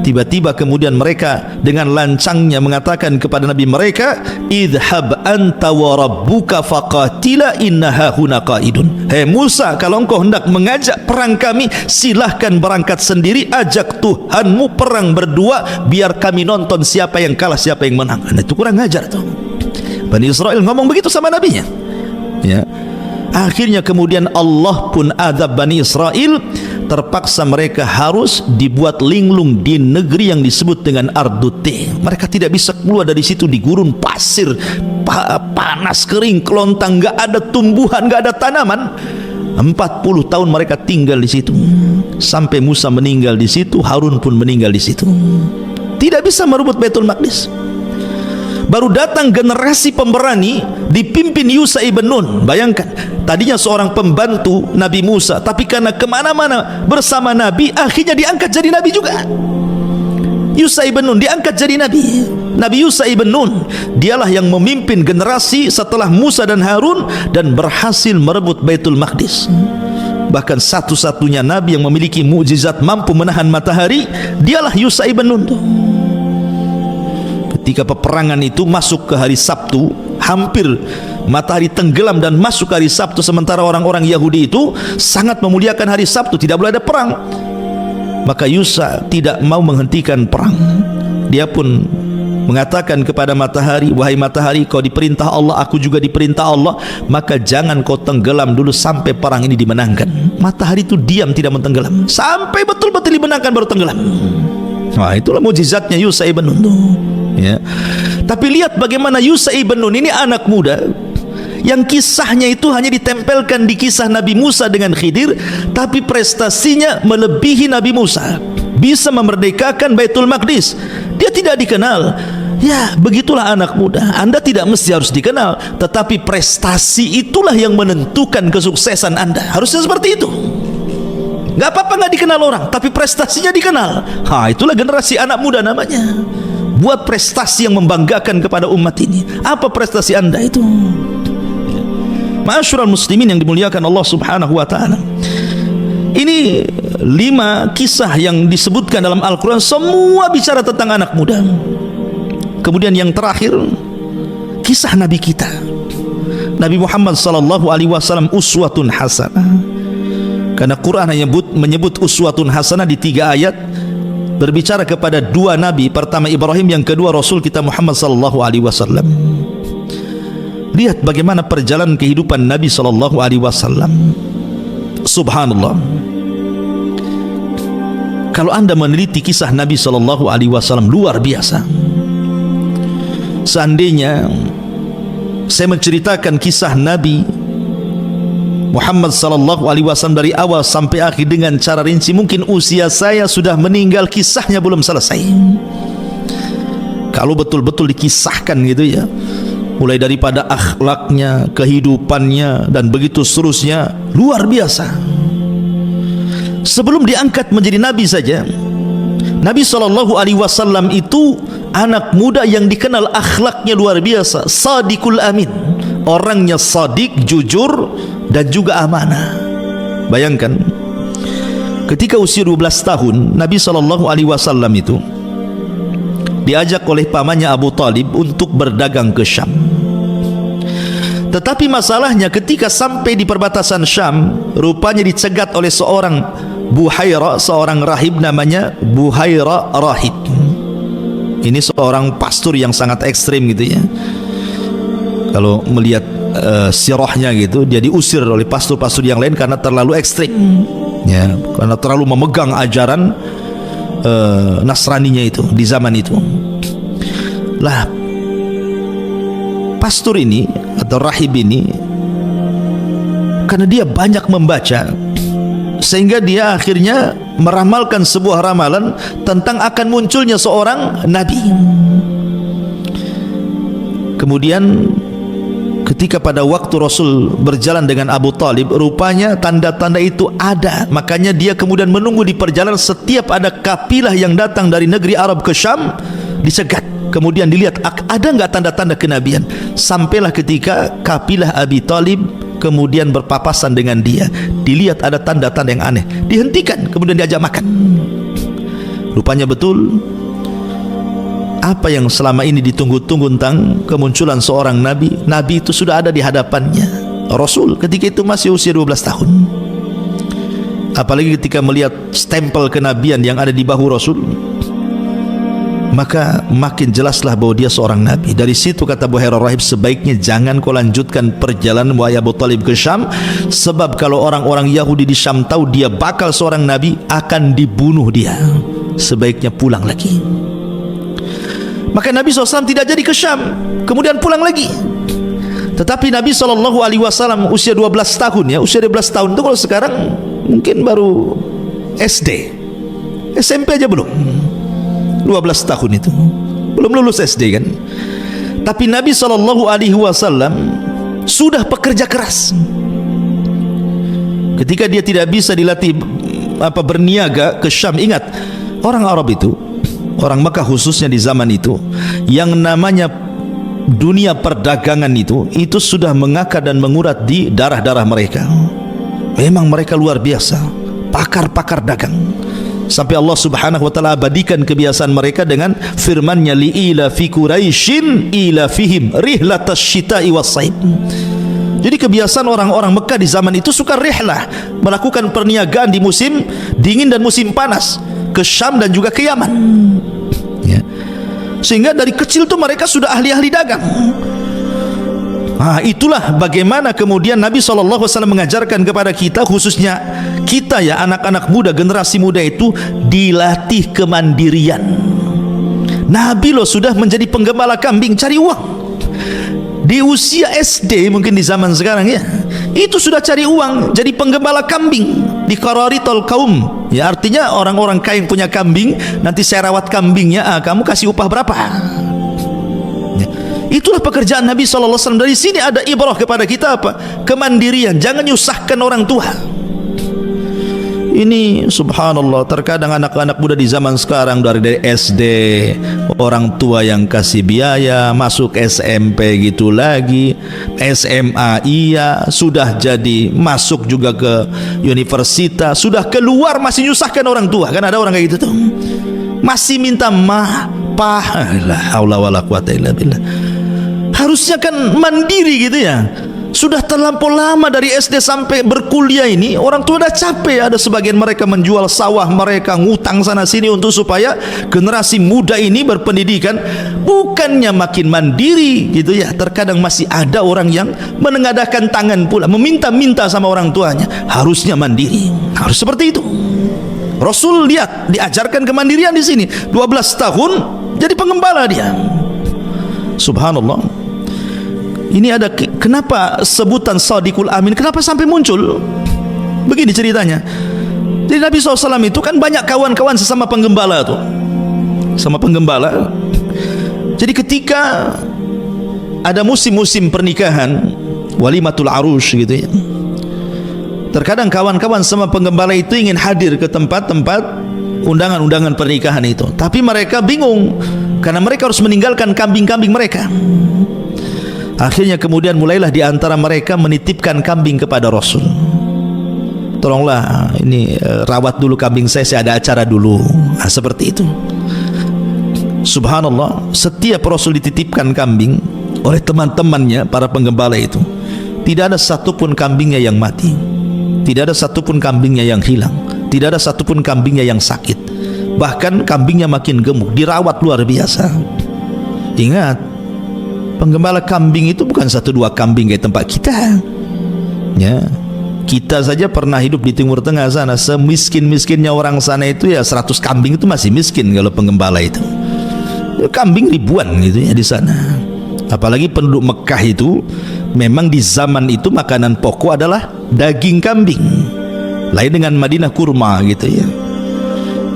A: tiba-tiba kemudian mereka dengan lancangnya mengatakan kepada Nabi mereka, idhab anta wa rabbuka faqatila inna hahuna qaidun. Hei Musa, kalau engkau hendak mengajak perang kami, silahkan berangkat sendiri, ajak Tuhanmu perang berdua, biar kami nonton siapa yang kalah, siapa yang menang. Nah, itu kurang ajar tuh. Bani Israel ngomong begitu sama nabinya, ya. Akhirnya kemudian Allah pun azab Bani Israel, terpaksa mereka harus dibuat linglung di negeri yang disebut dengan Ardute. Mereka tidak bisa keluar dari situ, di gurun pasir, panas, kering, kelontang, nggak ada tumbuhan, nggak ada tanaman. 40 tahun mereka tinggal di situ, sampai Musa meninggal di situ, Harun pun meninggal di situ. Tidak bisa merebut Baitul Maqdis. Baru datang generasi pemberani dipimpin Yusha ibn Nun. Bayangkan, tadinya seorang pembantu Nabi Musa, tapi karena kemana-mana bersama Nabi, akhirnya diangkat jadi Nabi juga. Yusha ibn Nun diangkat jadi Nabi. Nabi Yusha ibn Nun, dialah yang memimpin generasi setelah Musa dan Harun dan berhasil merebut Baitul Maqdis. Bahkan satu-satunya Nabi yang memiliki mukjizat mampu menahan matahari, dialah Yusha ibn Nun. Ketika peperangan itu masuk ke hari Sabtu, hampir matahari tenggelam dan masuk ke hari Sabtu, sementara orang-orang Yahudi itu sangat memuliakan hari Sabtu, tidak boleh ada perang. Maka Yusha tidak mau menghentikan perang. Dia pun mengatakan kepada matahari, wahai matahari, kau diperintah Allah, aku juga diperintah Allah, maka jangan kau tenggelam dulu sampai perang ini dimenangkan. Matahari itu diam, tidak mentenggelam sampai betul-betul dimenangkan, baru tenggelam. Nah, itulah mukjizatnya Yusha ibn Nun, ya. Tapi lihat bagaimana Yusha ibn Nun ini anak muda yang kisahnya itu hanya ditempelkan di kisah Nabi Musa dengan Khidir, tapi prestasinya melebihi Nabi Musa. Bisa memerdekakan Baitul Maqdis. Dia tidak dikenal. Ya, begitulah anak muda. Anda tidak mesti harus dikenal, tetapi prestasi itulah yang menentukan kesuksesan Anda. Harusnya seperti itu. Gak apa-apa gak dikenal orang, tapi prestasinya dikenal. Itulah generasi anak muda namanya. Buat prestasi yang membanggakan kepada umat ini. Apa prestasi Anda itu? Ma'asyiral muslimin yang dimuliakan Allah Subhanahu wa taala. Ini 5 kisah yang disebutkan dalam Al-Quran, semua bicara tentang anak muda. Kemudian yang terakhir, kisah Nabi kita, Nabi Muhammad sallallahu alaihi wasallam, uswatun hasanah. Karena Quran hanya menyebut uswatun hasanah di 3 ayat. berbicara kepada dua nabi, pertama Ibrahim, yang kedua Rasul kita Muhammad sallallahu alaihi wasallam. Lihat bagaimana perjalanan kehidupan Nabi sallallahu alaihi wasallam. Subhanallah. Kalau Anda meneliti kisah Nabi sallallahu alaihi wasallam, luar biasa. Seandainya saya menceritakan kisah Nabi Muhammad sallallahu alaihi wasallam dari awal sampai akhir dengan cara rinci, mungkin usia saya sudah meninggal, kisahnya belum selesai. Kalau betul-betul dikisahkan gitu ya, mulai daripada akhlaknya, kehidupannya, dan begitu seterusnya, luar biasa. Sebelum diangkat menjadi nabi saja, Nabi sallallahu alaihi wasallam itu anak muda yang dikenal akhlaknya luar biasa, sadiqul amin, orangnya sadik, jujur, dan juga amanah. Bayangkan, ketika usia 12 tahun, Nabi sallallahu alaihi wasallam itu diajak oleh pamannya Abu Talib untuk berdagang ke Syam. Tetapi masalahnya ketika sampai di perbatasan Syam, rupanya dicegat oleh seorang Buhaira, seorang rahib namanya Buhaira rahib. Ini seorang pastor yang sangat ekstrim gitu ya. Kalau melihat sirahnya gitu, dia diusir oleh pastor-pastor yang lain karena terlalu ekstrim ya, karena terlalu memegang ajaran Nasraninya itu di zaman itu. Lah, pastor ini atau rahib ini, karena dia banyak membaca, sehingga dia akhirnya meramalkan sebuah ramalan tentang akan munculnya seorang nabi. Kemudian ketika pada waktu Rasul berjalan dengan Abu Talib, rupanya tanda-tanda itu ada. Makanya dia kemudian menunggu di perjalanan, setiap ada kafilah yang datang dari negeri Arab ke Syam, dicegat. Kemudian dilihat ada enggak tanda-tanda kenabian. Sampailah ketika kafilah Abi Talib kemudian berpapasan dengan dia, dilihat ada tanda-tanda yang aneh, dihentikan, kemudian diajak makan. Rupanya betul apa yang selama ini ditunggu-tunggu tentang kemunculan seorang nabi, nabi itu sudah ada di hadapannya. Rasul ketika itu masih usia 12 tahun. Apalagi ketika melihat stempel kenabian yang ada di bahu Rasul, maka makin jelaslah bahwa dia seorang nabi. Dari situ kata Buhaira rahib, sebaiknya jangan kau lanjutkan perjalanan wahai Abu Talib ke Syam, sebab kalau orang-orang Yahudi di Syam tahu dia bakal seorang nabi, akan dibunuh dia. Sebaiknya pulang lagi. Maka Nabi SAW tidak jadi ke Syam, kemudian pulang lagi. Tetapi Nabi SAW usia 12 tahun ya, usia 12 tahun itu kalau sekarang mungkin baru SD, SMP aja belum. 12 tahun itu belum lulus SD kan. Tapi Nabi SAW sudah pekerja keras. Ketika dia tidak bisa dilatih berniaga ke Syam, ingat orang Arab itu, orang Mekah khususnya di zaman itu, yang namanya dunia perdagangan itu sudah mengakar dan mengurat di darah-darah mereka. Memang mereka luar biasa, pakar-pakar dagang. Sampai Allah Subhanahu wa taala abadikan kebiasaan mereka dengan firman-Nya, li'ila fi Quraisyin ila fihim rihlatas syita'i was-saib. Jadi kebiasaan orang-orang Mekah di zaman itu suka rihlah, melakukan perniagaan di musim dingin dan musim panas, ke Syam dan juga ke Yaman ya. Sehingga dari kecil tuh mereka sudah ahli-ahli dagang. Nah, itulah bagaimana kemudian Nabi SAW mengajarkan kepada kita, khususnya kita ya, anak-anak muda, generasi muda itu dilatih kemandirian. Nabi loh sudah menjadi penggembala kambing, cari uang di usia SD, mungkin di zaman sekarang ya, itu sudah cari uang jadi penggembala kambing di qararitul kaum ya, artinya orang-orang kaya yang punya kambing, nanti saya rawat kambingnya, kamu kasih upah berapa ya. Itulah pekerjaan Nabi SAW. Dari sini ada ibrah kepada kita apa? Kemandirian, jangan nyusahkan orang tua. Ini subhanallah, terkadang anak-anak muda di zaman sekarang dari SD, orang tua yang kasih biaya, masuk SMP gitu lagi, SMA iya, sudah jadi masuk juga ke universitas, sudah keluar masih nyusahkan orang tua. Kan ada orang kayak gitu tuh, masih minta la haula wala quwata illa billah. Harusnya kan mandiri gitu ya. Sudah terlampau lama dari SD sampai berkuliah ini, orang tua dah capek. Ada sebagian mereka menjual sawah mereka, ngutang sana sini untuk supaya generasi muda ini berpendidikan. Bukannya makin mandiri gitu ya, terkadang masih ada orang yang menengadahkan tangan pula, meminta-minta sama orang tuanya. Harusnya mandiri, harus seperti itu. Rasul lihat, diajarkan kemandirian di sini. 12 tahun jadi pengembala dia. Subhanallah. Ini ada kenapa sebutan Shadiqul Amin, kenapa sampai muncul? Begini ceritanya. Jadi Nabi SAW itu kan banyak kawan-kawan sesama penggembala tuh, sama penggembala. Jadi ketika ada musim-musim pernikahan, walimatul arush gitu ya, terkadang kawan-kawan sama penggembala itu ingin hadir ke tempat-tempat undangan-undangan pernikahan itu, tapi mereka bingung karena mereka harus meninggalkan kambing-kambing mereka. Akhirnya kemudian mulailah di antara mereka menitipkan kambing kepada Rasul. Tolonglah ini rawat dulu kambing saya ada acara dulu. Nah, seperti itu. Subhanallah, setiap Rasul dititipkan kambing oleh teman-temannya para penggembala itu, tidak ada satupun kambingnya yang mati, tidak ada satupun kambingnya yang hilang, tidak ada satupun kambingnya yang sakit. Bahkan kambingnya makin gemuk, dirawat luar biasa. Ingat, penggembala kambing itu bukan 1-2 kambing kayak tempat kita ya. Kita saja pernah hidup di Timur Tengah sana, semiskin-miskinnya orang sana itu ya 100 kambing itu masih miskin kalau penggembala itu. Kambing ribuan gitu ya di sana. Apalagi penduduk Mekah itu memang di zaman itu makanan pokok adalah daging kambing. Lain dengan Madinah kurma gitu ya.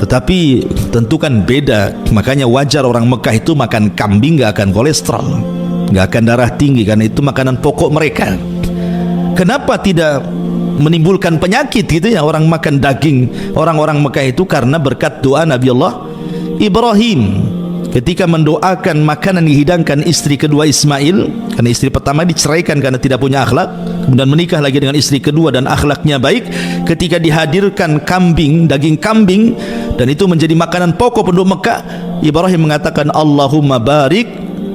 A: Tetapi tentu kan beda. Makanya wajar orang Mekah itu makan kambing gak akan kolesterol, gak akan darah tinggi, karena itu makanan pokok mereka. Kenapa tidak menimbulkan penyakit gitu ya orang makan daging orang-orang Mekah itu? Karena berkat doa Nabi Allah Ibrahim ketika mendoakan makanan dihidangkan istri kedua Ismail, karena istri pertama diceraikan karena tidak punya akhlak, kemudian menikah lagi dengan istri kedua dan akhlaknya baik. Ketika dihadirkan kambing, daging kambing, dan itu menjadi makanan pokok penduduk Mekah, Ibrahim mengatakan Allahumma barik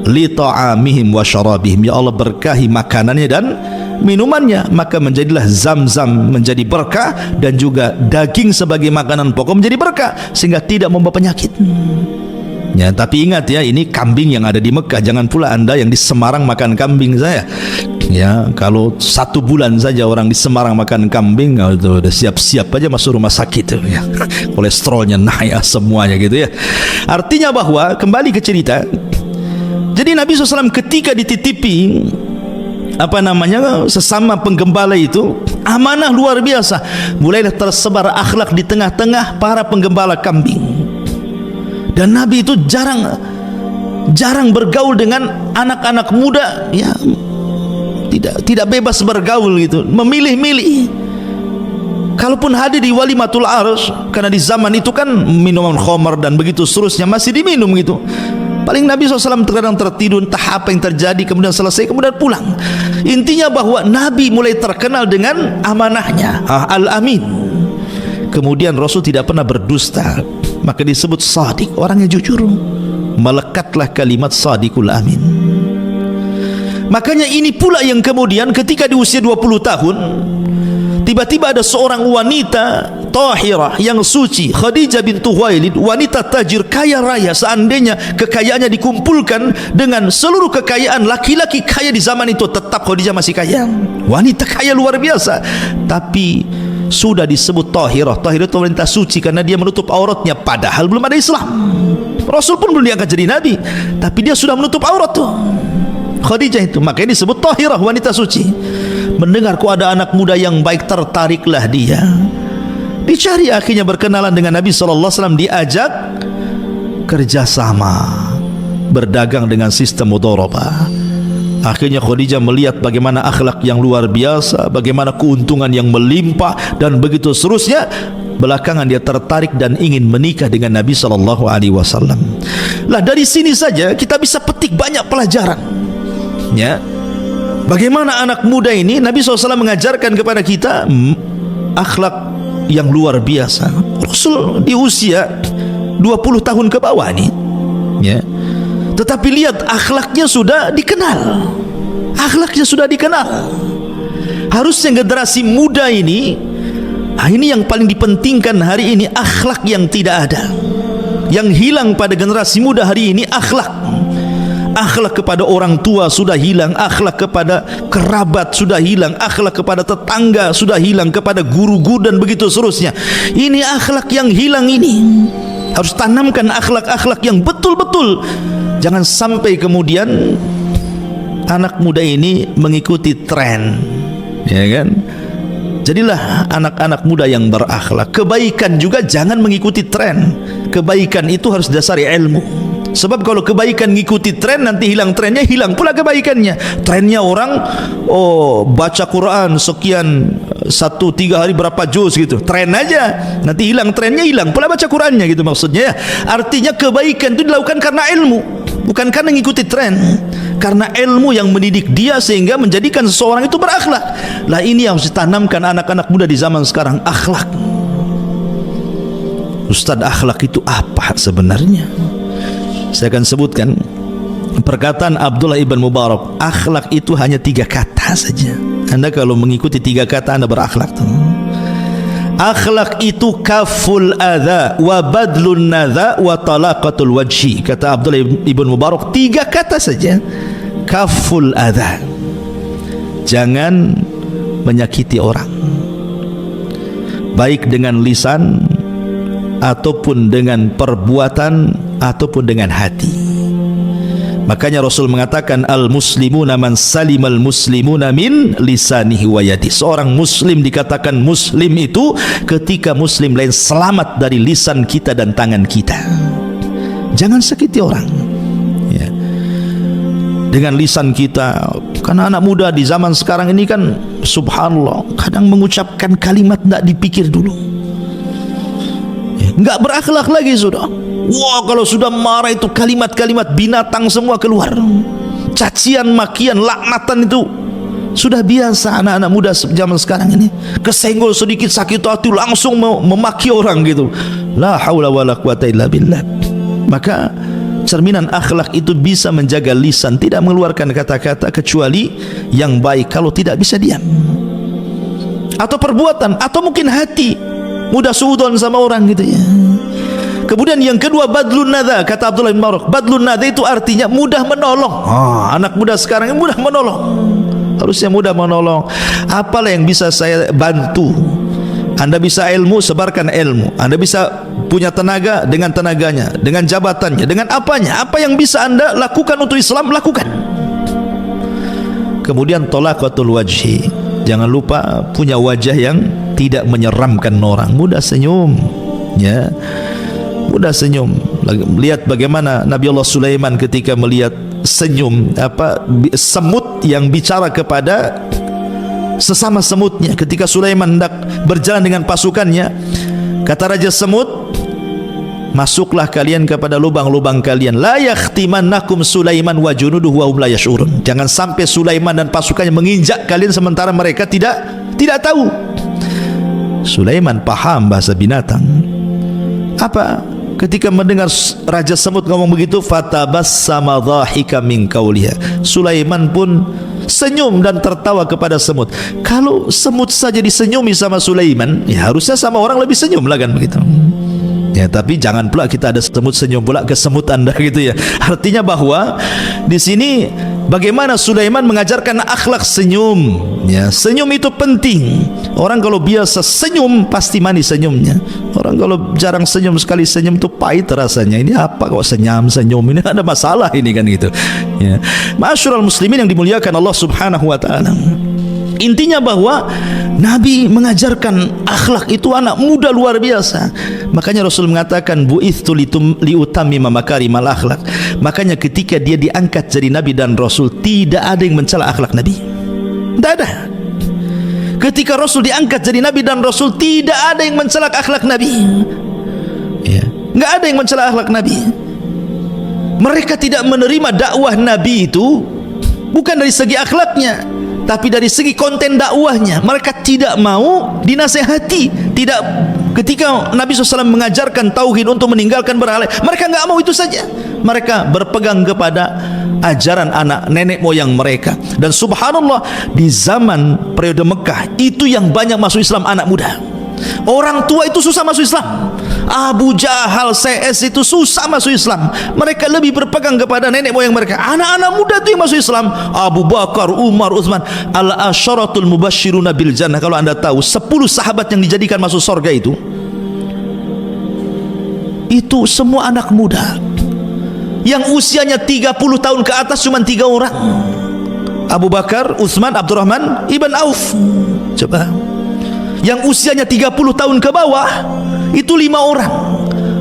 A: li ta'amihim wa syarabihim, ya Allah berkahi makanannya dan minumannya. Maka menjadilah Zam-Zam menjadi berkah, dan juga daging sebagai makanan pokok menjadi berkah, sehingga tidak membawa penyakit ya. Tapi ingat ya, ini kambing yang ada di Mekah. Jangan pula anda yang di Semarang makan kambing saya ya. Kalau 1 bulan saja orang di Semarang makan kambing, itu udah siap-siap aja masuk rumah sakit ya. Kolesterolnya naik semuanya gitu ya. Artinya bahwa, kembali ke cerita, jadi Nabi SAW ketika dititipi sesama penggembala itu, amanah luar biasa. Mulailah tersebar akhlak di tengah-tengah para penggembala kambing. Dan Nabi itu jarang bergaul dengan anak-anak muda ya, tidak bebas bergaul gitu, memilih-milih. Kalaupun hadir di walimatul arus, karena di zaman itu kan minuman khamar dan begitu seterusnya masih diminum gitu, paling Nabi SAW terkadang tertidur, entah apa yang terjadi, kemudian selesai, kemudian pulang. Intinya bahwa Nabi mulai terkenal dengan amanahnya, Al-Amin. Kemudian Rasul tidak pernah berdusta, maka disebut Shadiq, orangnya jujur. Melekatlah kalimat Shadiqul Amin. Makanya ini pula yang kemudian ketika di usia 20 tahun tiba-tiba ada seorang wanita tahirah yang suci, Khadijah bintu Khuwailid, wanita tajir kaya raya. Seandainya kekayaannya dikumpulkan dengan seluruh kekayaan laki-laki kaya di zaman itu, tetap Khadijah masih kaya, wanita kaya luar biasa. Tapi sudah disebut tahirah. Tahirah itu wanita suci karena dia menutup auratnya, padahal belum ada Islam. Rasul pun belum diangkat jadi nabi, tapi dia sudah menutup aurat tuh Khadijah itu, makanya disebut tahirah, wanita suci. Mendengar kok ada anak muda yang baik, tertariklah dia, dicari, akhirnya berkenalan dengan Nabi SAW, diajak kerjasama berdagang dengan sistem mudharabah. Akhirnya Khadijah melihat bagaimana akhlak yang luar biasa, bagaimana keuntungan yang melimpah, dan begitu seterusnya. Belakangan dia tertarik dan ingin menikah dengan Nabi SAW. Lah dari sini saja kita bisa petik banyak pelajaran ya. Bagaimana anak muda ini, Nabi SAW mengajarkan kepada kita akhlak yang luar biasa. Rasul di usia 20 tahun ke bawah nih ya, tetapi lihat akhlaknya sudah dikenal. Akhlaknya sudah dikenal. harusnya generasi muda ini yang paling dipentingkan hari ini, akhlak yang tidak ada. Yang hilang pada generasi muda hari ini akhlak. Akhlak kepada orang tua sudah hilang, akhlak kepada kerabat sudah hilang, akhlak kepada tetangga sudah hilang, kepada guru-guru dan begitu seterusnya. Ini akhlak yang hilang ini. Harus tanamkan akhlak-akhlak yang betul-betul. Jangan sampai kemudian anak muda ini mengikuti tren, ya kan? Jadilah anak-anak muda yang berakhlak. Kebaikan juga jangan mengikuti tren. Kebaikan itu harus dasari ilmu. Sebab kalau kebaikan ngikuti tren, nanti hilang trennya, hilang pula kebaikannya. Trennya orang baca Quran sekian 1-3 hari berapa juz gitu, tren aja, nanti hilang trennya, hilang pula baca Qurannya gitu maksudnya. Artinya kebaikan itu dilakukan karena ilmu, bukan karena ngikuti tren. Karena ilmu yang mendidik dia sehingga menjadikan seseorang itu berakhlak. Lah ini yang harus ditanamkan anak-anak muda di zaman sekarang, akhlak. Ustaz, akhlak itu apa sebenarnya? Saya akan sebutkan perkataan Abdullah ibn Mubarak. Akhlak itu hanya 3 kata saja. Anda kalau mengikuti 3 kata, Anda berakhlak. Akhlak itu kaful adha wa badlun nadha wa talaqatul wajhi. Kata Abdullah ibn Mubarak, 3 kata saja. Kaful adha, jangan menyakiti orang, baik dengan lisan ataupun dengan perbuatan ataupun dengan hati. Makanya Rasul mengatakan, al-muslimuna man salimal muslimuna min lisanihi wa yadi. Seorang muslim dikatakan muslim itu ketika muslim lain selamat dari lisan kita dan tangan kita. Jangan sakiti orang ya. Dengan lisan kita. Karena anak muda di zaman sekarang ini kan subhanallah, kadang mengucapkan kalimat tidak dipikir dulu ya. Enggak berakhlak lagi sudah. Wah, kalau sudah marah itu kalimat-kalimat binatang semua keluar. Cacian, makian, laknatan itu sudah biasa anak-anak muda zaman sekarang ini. Kesenggol sedikit sakit hati langsung memaki orang gitu. La haula wala quwata illa billah. Maka cerminan akhlak itu bisa menjaga lisan, tidak mengeluarkan kata-kata kecuali yang baik. Kalau tidak bisa diam. Atau perbuatan, atau mungkin hati mudah suudon sama orang gitu ya. Kemudian yang kedua, badlun nadha. Kata Abdullah bin Mubarak, badlun nadha itu artinya mudah menolong. Anak muda sekarang mudah menolong. Harusnya mudah menolong. Apalah yang bisa saya bantu? Anda bisa ilmu, sebarkan ilmu. Anda bisa punya tenaga, dengan tenaganya, dengan jabatannya, dengan apanya. Apa yang bisa Anda lakukan untuk Islam, lakukan. Kemudian talaqatul wajhi. Jangan lupa punya wajah yang tidak menyeramkan orang. Mudah senyum ya. Mudah senyum. Lihat bagaimana Nabi Allah Sulaiman ketika melihat senyum semut yang bicara kepada sesama semutnya. Ketika Sulaiman hendak berjalan dengan pasukannya, kata Raja Semut, masuklah kalian kepada lubang-lubang kalian. La yakhtimannakum Sulaiman wa junuduhu wa hum la yash'urun. Jangan sampai Sulaiman dan pasukannya menginjak kalian sementara mereka tidak tahu. Sulaiman paham bahasa binatang. Apa? Ketika mendengar Raja Semut ngomong begitu, fatabassama dhahika min qawliha. Sulaiman pun senyum dan tertawa kepada semut. Kalau semut saja disenyumi sama Sulaiman, ya harusnya sama orang lebih senyum lah kan begitu. Ya, tapi jangan pula kita ada semut senyum pula ke semut Anda gitu ya. Artinya bahwa di sini bagaimana Sulaiman mengajarkan akhlak senyum. Ya, senyum itu penting. Orang kalau biasa senyum pasti manis senyumnya. Orang kalau jarang senyum, sekali senyum itu pahit rasanya. Ini apa kok senyum? Ini ada masalah ini kan gitu. Ya. Ma'asyiral muslimin yang dimuliakan Allah Subhanahu wa taala. Intinya bahwa Nabi mengajarkan akhlak itu anak muda luar biasa. Makanya Rasul mengatakan bu'itsu liutammima makarimal akhlak. Makanya ketika dia diangkat jadi Nabi dan Rasul, tidak ada yang mencela akhlak Nabi. Tidak ada. Ketika Rasul diangkat jadi Nabi dan Rasul, tidak ada yang mencela akhlak Nabi. Ya, nggak ada yang mencela akhlak Nabi. Mereka tidak menerima dakwah Nabi itu bukan dari segi akhlaknya, tapi dari segi konten dakwahnya. Mereka tidak mau dinasehati, tidak Ketika Nabi SAW mengajarkan tauhid untuk meninggalkan berhala, mereka nggak mau itu saja. Mereka berpegang kepada ajaran anak nenek moyang mereka. Dan subhanallah, di zaman periode Mekah itu yang banyak masuk Islam anak muda. Orang tua itu susah masuk Islam. Abu Jahal, CS itu susah masuk Islam. Mereka lebih berpegang kepada nenek moyang mereka. Anak-anak muda itu yang masuk Islam. Abu Bakar, Umar, Utsman, al-asyaratul mubasysyiruna bil jannah. Kalau anda tahu 10 sahabat yang dijadikan masuk surga itu semua anak muda. Yang usianya 30 tahun ke atas cuma 3 orang. Abu Bakar, Utsman, Abdurrahman ibn Auf. Coba. Yang usianya 30 tahun ke bawah itu 5 orang.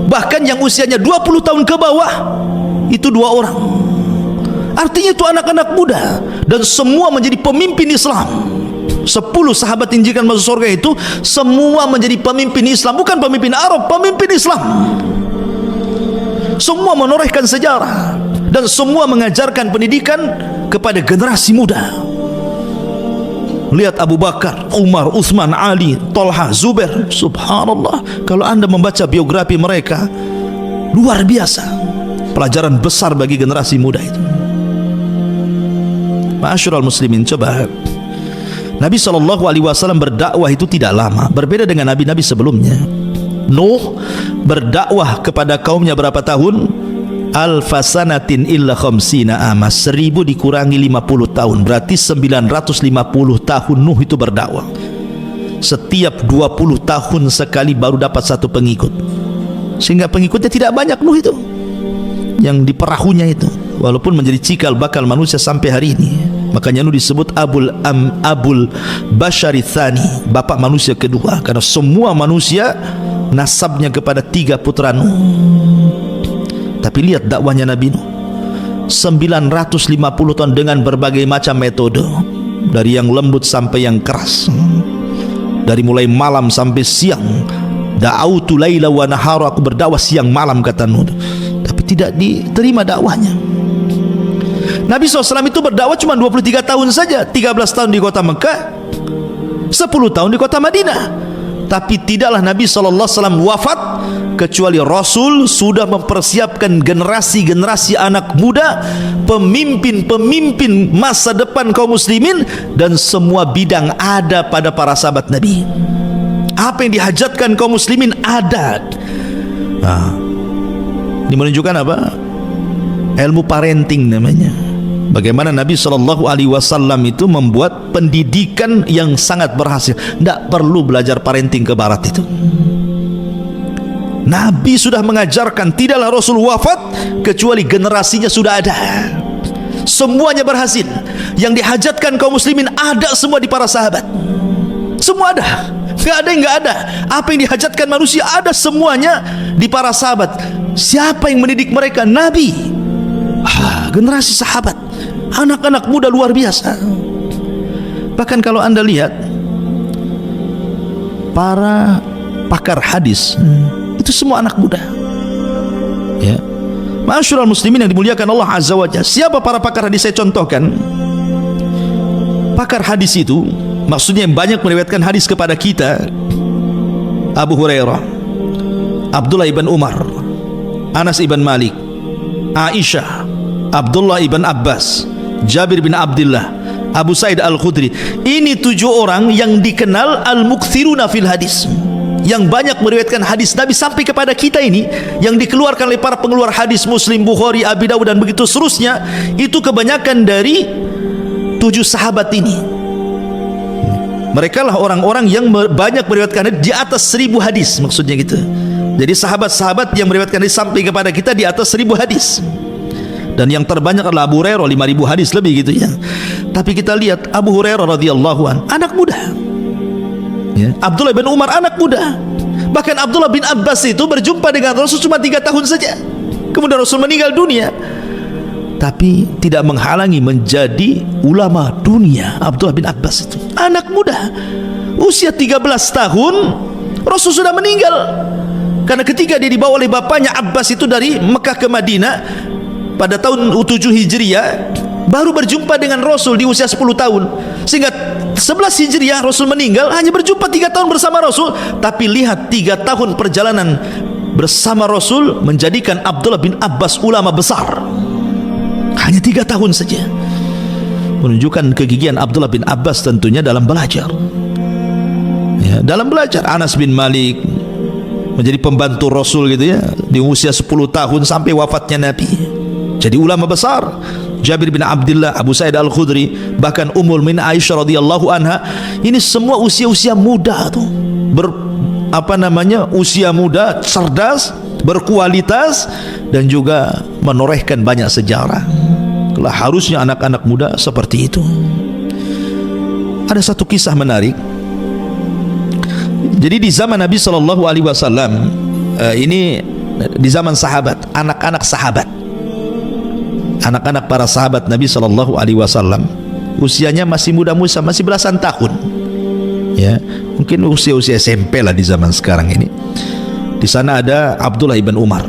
A: Bahkan yang usianya 20 tahun ke bawah itu 2 orang. Artinya itu anak-anak muda, dan semua menjadi pemimpin Islam. 10 sahabat yang dijadikan masuk surga itu semua menjadi pemimpin Islam, bukan pemimpin Arab, pemimpin Islam. Semua menorehkan sejarah dan semua mengajarkan pendidikan kepada generasi muda. Lihat Abu Bakar, Umar, Utsman, Ali, Tolha, Zubair. Subhanallah, kalau anda membaca biografi mereka, luar biasa. Pelajaran besar bagi generasi muda itu. Ma'asyiral muslimin, coba. Nabi SAW berdakwah itu tidak lama, berbeda dengan nabi-nabi sebelumnya. Nuh berdakwah kepada kaumnya berapa tahun? Alfasanatin illa khamsina amas, 1000 dikurangi 50 tahun, berarti 950 tahun Nuh itu berdakwah. Setiap 20 tahun sekali baru dapat satu pengikut, sehingga pengikutnya tidak banyak Nuh itu, yang di perahunya itu, walaupun menjadi cikal bakal manusia sampai hari ini. Makanya Nuh disebut Abul Bashari Tsani, bapak manusia kedua, karena semua manusia nasabnya kepada 3 putra Nuh. Tapi lihat dakwahnya Nabi Nuh 950 tahun dengan berbagai macam metode, dari yang lembut sampai yang keras, dari mulai malam sampai siang. Da'autu laila wa nahara, aku berdakwah siang malam, kata Nuh. Tapi tidak diterima dakwahnya. Nabi SAW itu berdakwah cuma 23 tahun saja. 13 tahun di kota Mekah, 10 tahun di kota Madinah. Tapi tidaklah Nabi SAW wafat kecuali Rasul sudah mempersiapkan generasi-generasi anak muda, pemimpin-pemimpin masa depan kaum muslimin, dan semua bidang ada pada para sahabat Nabi. Apa yang dihajatkan kaum muslimin ada. Nah, ini menunjukkan apa? Ilmu parenting namanya. Bagaimana Nabi SAW itu membuat pendidikan yang sangat berhasil. Tidak perlu belajar parenting ke barat itu. Nabi sudah mengajarkan, tidaklah Rasul wafat kecuali generasinya sudah ada. Semuanya berhasil. Yang dihajatkan kaum muslimin ada semua di para sahabat. Semua ada. Tidak ada yang tidak ada. Apa yang dihajatkan manusia ada semuanya di para sahabat. Siapa yang mendidik mereka? Nabi. Generasi sahabat, anak-anak muda luar biasa. Bahkan kalau anda lihat para pakar hadis, itu semua anak muda. Ya, ma'asyiral muslimin yang dimuliakan Allah Azza wa Jalla. Siapa para pakar hadis? Saya contohkan. Pakar hadis itu maksudnya yang banyak meriwayatkan hadis kepada kita: Abu Hurairah, Abdullah ibn Umar, Anas ibn Malik, Aisyah, Abdullah ibn Abbas, Jabir bin Abdullah, Abu Sa'id Al-Khudri. Ini 7 orang yang dikenal al-mukthiruna fil hadis, yang banyak meriwayatkan hadis Nabi sampai kepada kita ini, yang dikeluarkan oleh para pengeluar hadis Muslim, Bukhari, Abi Dawud, dan begitu seterusnya. Itu kebanyakan dari 7 sahabat ini. Mereka lah orang-orang yang banyak meriwayatkan di atas 1000 hadis, maksudnya gitu. Jadi sahabat-sahabat yang meriwayatkan hadis sampai kepada kita di atas 1000 hadis. Dan yang terbanyak adalah Abu Hurairah, 5000 hadis lebih gitu ya. Tapi kita lihat Abu Hurairah radhiyallahu an, anak muda ya. Abdullah bin Umar anak muda. Bahkan Abdullah bin Abbas itu berjumpa dengan Rasul cuma 3 tahun saja, kemudian Rasul meninggal dunia. Tapi tidak menghalangi menjadi ulama dunia. Abdullah bin Abbas itu anak muda, usia 13 tahun Rasul sudah meninggal. Karena ketika dia dibawa oleh bapaknya Abbas itu dari Mekah ke Madinah pada tahun 7 Hijriah, baru berjumpa dengan Rasul di usia 10 tahun, sehingga 11 Hijriah Rasul meninggal, hanya berjumpa 3 tahun bersama Rasul. Tapi lihat 3 tahun perjalanan bersama Rasul menjadikan Abdullah bin Abbas ulama besar. Hanya 3 tahun saja, menunjukkan kegigihan Abdullah bin Abbas tentunya dalam belajar, ya, dalam belajar. Anas bin Malik menjadi pembantu Rasul gitu ya, di usia 10 tahun sampai wafatnya Nabi, jadi ulama besar. Jabir bin Abdullah, Abu Sa'id Al-Khudri, bahkan Ummul Mu'minin Aisyah radhiyallahu anha, ini semua usia-usia muda tuh, usia muda, cerdas, berkualitas, dan juga menorehkan banyak sejarah. Kalau harusnya anak-anak muda seperti itu. Ada satu kisah menarik. Jadi di zaman Nabi Shallallahu Alaihi Wasallam, ini di zaman sahabat, anak-anak para sahabat Nabi Shallallahu Alaihi Wasallam, usianya masih muda, masih belasan tahun, ya, mungkin usia SMP lah di zaman sekarang ini. Di sana ada Abdullah ibn Umar,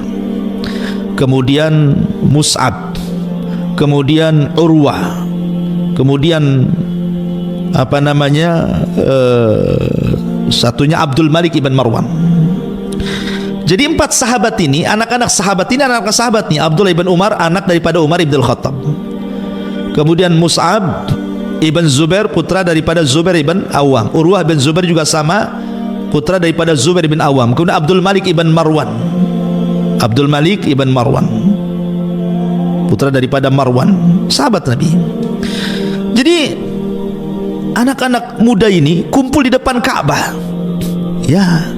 A: kemudian Mus'ab, kemudian Urwah, kemudian satunya Abdul Malik ibn Marwan. Jadi 4 sahabat ini, anak-anak sahabat ini, Abdullah ibn Umar, anak daripada Umar ibn Khattab. Kemudian Mus'ab ibn Zubair, putra daripada Zubair ibn Awam. Urwah bin Zubair juga sama, putra daripada Zubair ibn Awam. Kemudian Abdul Malik ibn Marwan, putra daripada Marwan, sahabat Nabi. Jadi anak-anak muda ini kumpul di depan Ka'bah, ya,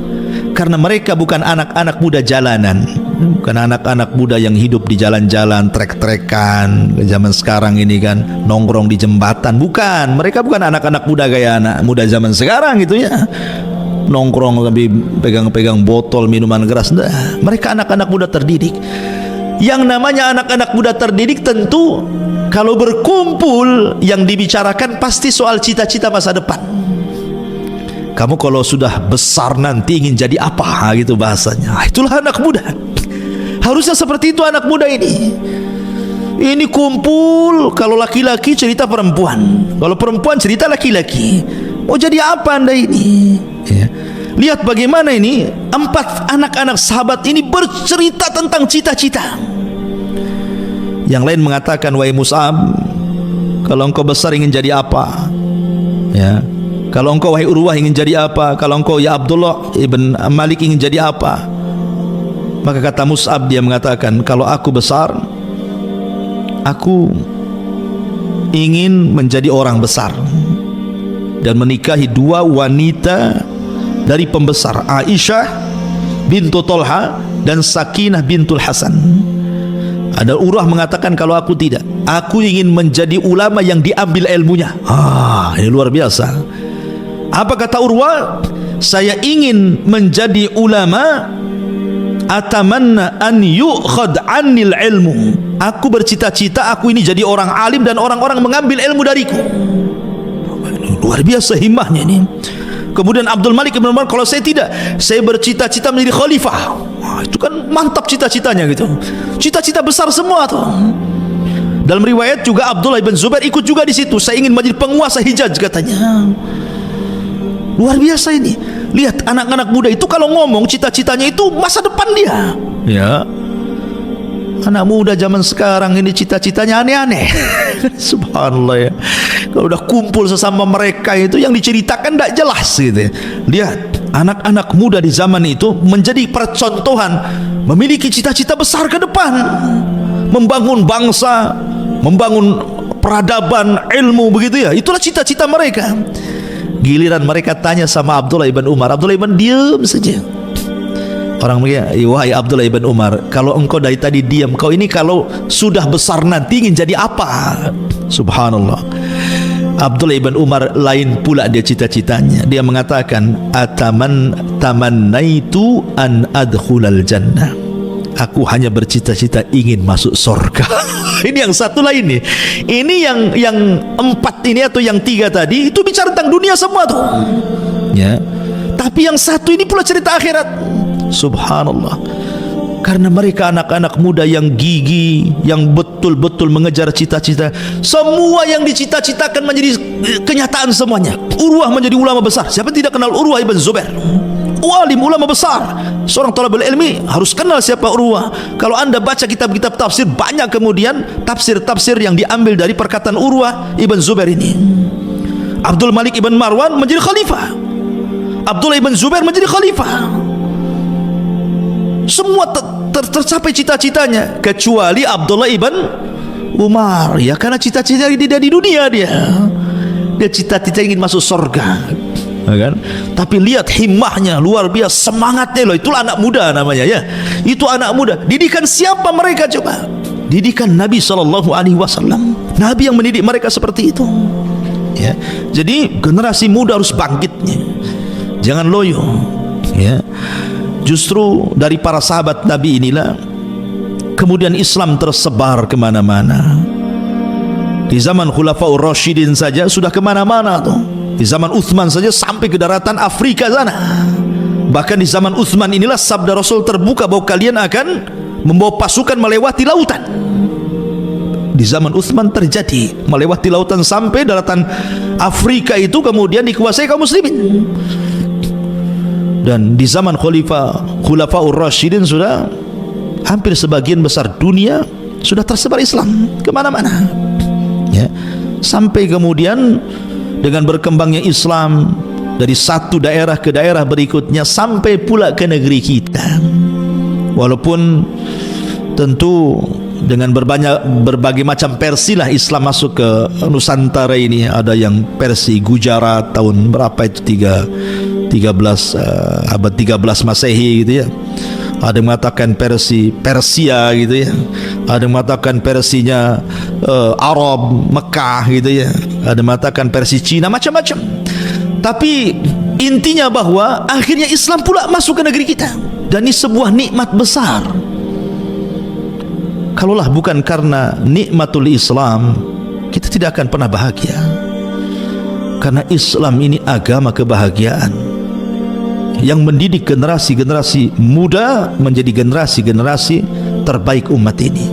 A: karena mereka bukan anak-anak muda jalanan, bukan anak-anak muda yang hidup di jalan-jalan, trek-trekan zaman sekarang ini kan, nongkrong di jembatan. Bukan, mereka bukan anak-anak muda gaya anak muda zaman sekarang gitu ya, nongkrong tapi pegang-pegang botol minuman keras. Nah, mereka anak-anak muda terdidik. Yang namanya anak-anak muda terdidik tentu kalau berkumpul yang dibicarakan pasti soal cita-cita masa depan. Kamu kalau sudah besar nanti ingin jadi apa gitu bahasanya. Itulah anak muda. Harusnya seperti itu anak muda ini. Ini kumpul, kalau laki-laki cerita perempuan, kalau perempuan cerita laki-laki. Mau jadi apa Anda ini? Ya. Lihat bagaimana ini 4 anak-anak sahabat ini bercerita tentang cita-cita. Yang lain mengatakan, wahai Mus'ab, kalau engkau besar ingin jadi apa? Ya. Kalau engkau wahai Urwah ingin jadi apa? Kalau engkau ya Abdullah ibn Malik ingin jadi apa? Maka kata Mus'ab, dia mengatakan, kalau aku besar, aku ingin menjadi orang besar dan menikahi 2 wanita dari pembesar, Aisyah bintu Tolha dan Sakinah bintul Hasan. Ada Urwah mengatakan, kalau aku tidak, aku ingin menjadi ulama yang diambil ilmunya. Ini luar biasa. Apa kata Urwah? Saya ingin menjadi ulama, atamanna an yu'khad anil ilmu. Aku bercita-cita aku ini jadi orang alim dan orang-orang mengambil ilmu dariku. Luar biasa himmahnya ini. Kemudian Abdul Malik bin Marwan, kalau saya tidak, saya bercita-cita menjadi khalifah. Itu kan mantap cita-citanya gitu. Cita-cita besar semua tuh. Dalam riwayat juga Abdullah bin Zubair ikut juga di situ. Saya ingin menjadi penguasa Hijaz katanya. Luar biasa ini. Lihat anak-anak muda itu kalau ngomong cita-citanya itu masa depan dia. Ya. Anak muda zaman sekarang ini cita-citanya aneh-aneh. Subhanallah ya. Kalau udah kumpul sesama mereka itu yang diceritakan tidak jelas gitu. Lihat anak-anak muda di zaman itu menjadi percontohan, memiliki cita-cita besar ke depan, membangun bangsa, membangun peradaban, ilmu begitu ya. Itulah cita-cita mereka. Giliran mereka tanya sama Abdullah ibn Umar, Abdullah ibn diam saja. Orang mereka, wahai Abdullah ibn Umar, kalau engkau dari tadi diam, kau ini kalau sudah besar nanti ingin jadi apa? Subhanallah. Abdullah ibn Umar lain pula dia cita-citanya. Dia mengatakan, tamannaitu an adkhulal jannah. Aku hanya bercita-cita ingin masuk surga. Ini yang satu lain nih. Ini yang 4 ini atau yang 3 tadi itu bicara tentang dunia semua tuh. Ya. Tapi yang satu ini pula cerita akhirat. Subhanallah. Karena mereka anak-anak muda yang gigih, yang betul-betul mengejar cita-cita. Semua yang dicita-citakan menjadi kenyataan semuanya. Urwah menjadi ulama besar. Siapa tidak kenal Urwah ibn Zubair? Alim, ulama besar. Seorang talibul ilmi harus kenal siapa Urwah. Kalau anda baca kitab-kitab tafsir, banyak kemudian tafsir-tafsir yang diambil dari perkataan Urwah ibn Zubair ini. Abdul Malik ibn Marwan menjadi khalifah. Abdullah ibn Zubair menjadi khalifah. Semua tercapai cita-citanya kecuali Abdullah ibn Umar, ya, karena cita-cita tidak di dunia. Dia cita-cita ingin masuk surga, ya kan? Tapi lihat himmahnya luar biasa, semangatnya loh. Itulah anak muda namanya, ya. Itu anak muda. Didikan siapa mereka coba? Didikan Nabi SAW. Nabi yang mendidik mereka seperti itu, ya. Jadi generasi muda harus bangkitnya, jangan loyo, ya. Justru dari para sahabat Nabi inilah kemudian Islam tersebar kemana-mana. Di zaman Khulafaur Rasyidin saja sudah kemana-mana tuh. Di zaman Uthman saja sampai ke daratan Afrika sana. Bahkan di zaman Uthman inilah sabda Rasul terbuka bahwa kalian akan membawa pasukan melewati lautan. Di zaman Uthman terjadi melewati lautan sampai daratan Afrika itu kemudian dikuasai kaum muslimin. Dan di zaman Khulafaur Rasyidin sudah hampir sebagian besar dunia sudah tersebar Islam kemana-mana, ya. Sampai kemudian dengan berkembangnya Islam dari satu daerah ke daerah berikutnya sampai pula ke negeri kita. Walaupun tentu dengan berbagai macam Persilah Islam masuk ke Nusantara ini. Ada yang Persi Gujarat tahun berapa itu, 13 abad 13 Masehi gitu, ya. Ada yang mengatakan Persia gitu, ya. Ada yang mengatakan Persinya Arab Mekah gitu, ya. Ada yang mengatakan Persi Cina, macam-macam. Tapi intinya bahwa akhirnya Islam pula masuk ke negeri kita, dan ini sebuah nikmat besar. Kalaulah bukan karena nikmatul Islam, kita tidak akan pernah bahagia. Karena Islam ini agama kebahagiaan yang mendidik generasi-generasi muda menjadi generasi-generasi terbaik umat ini.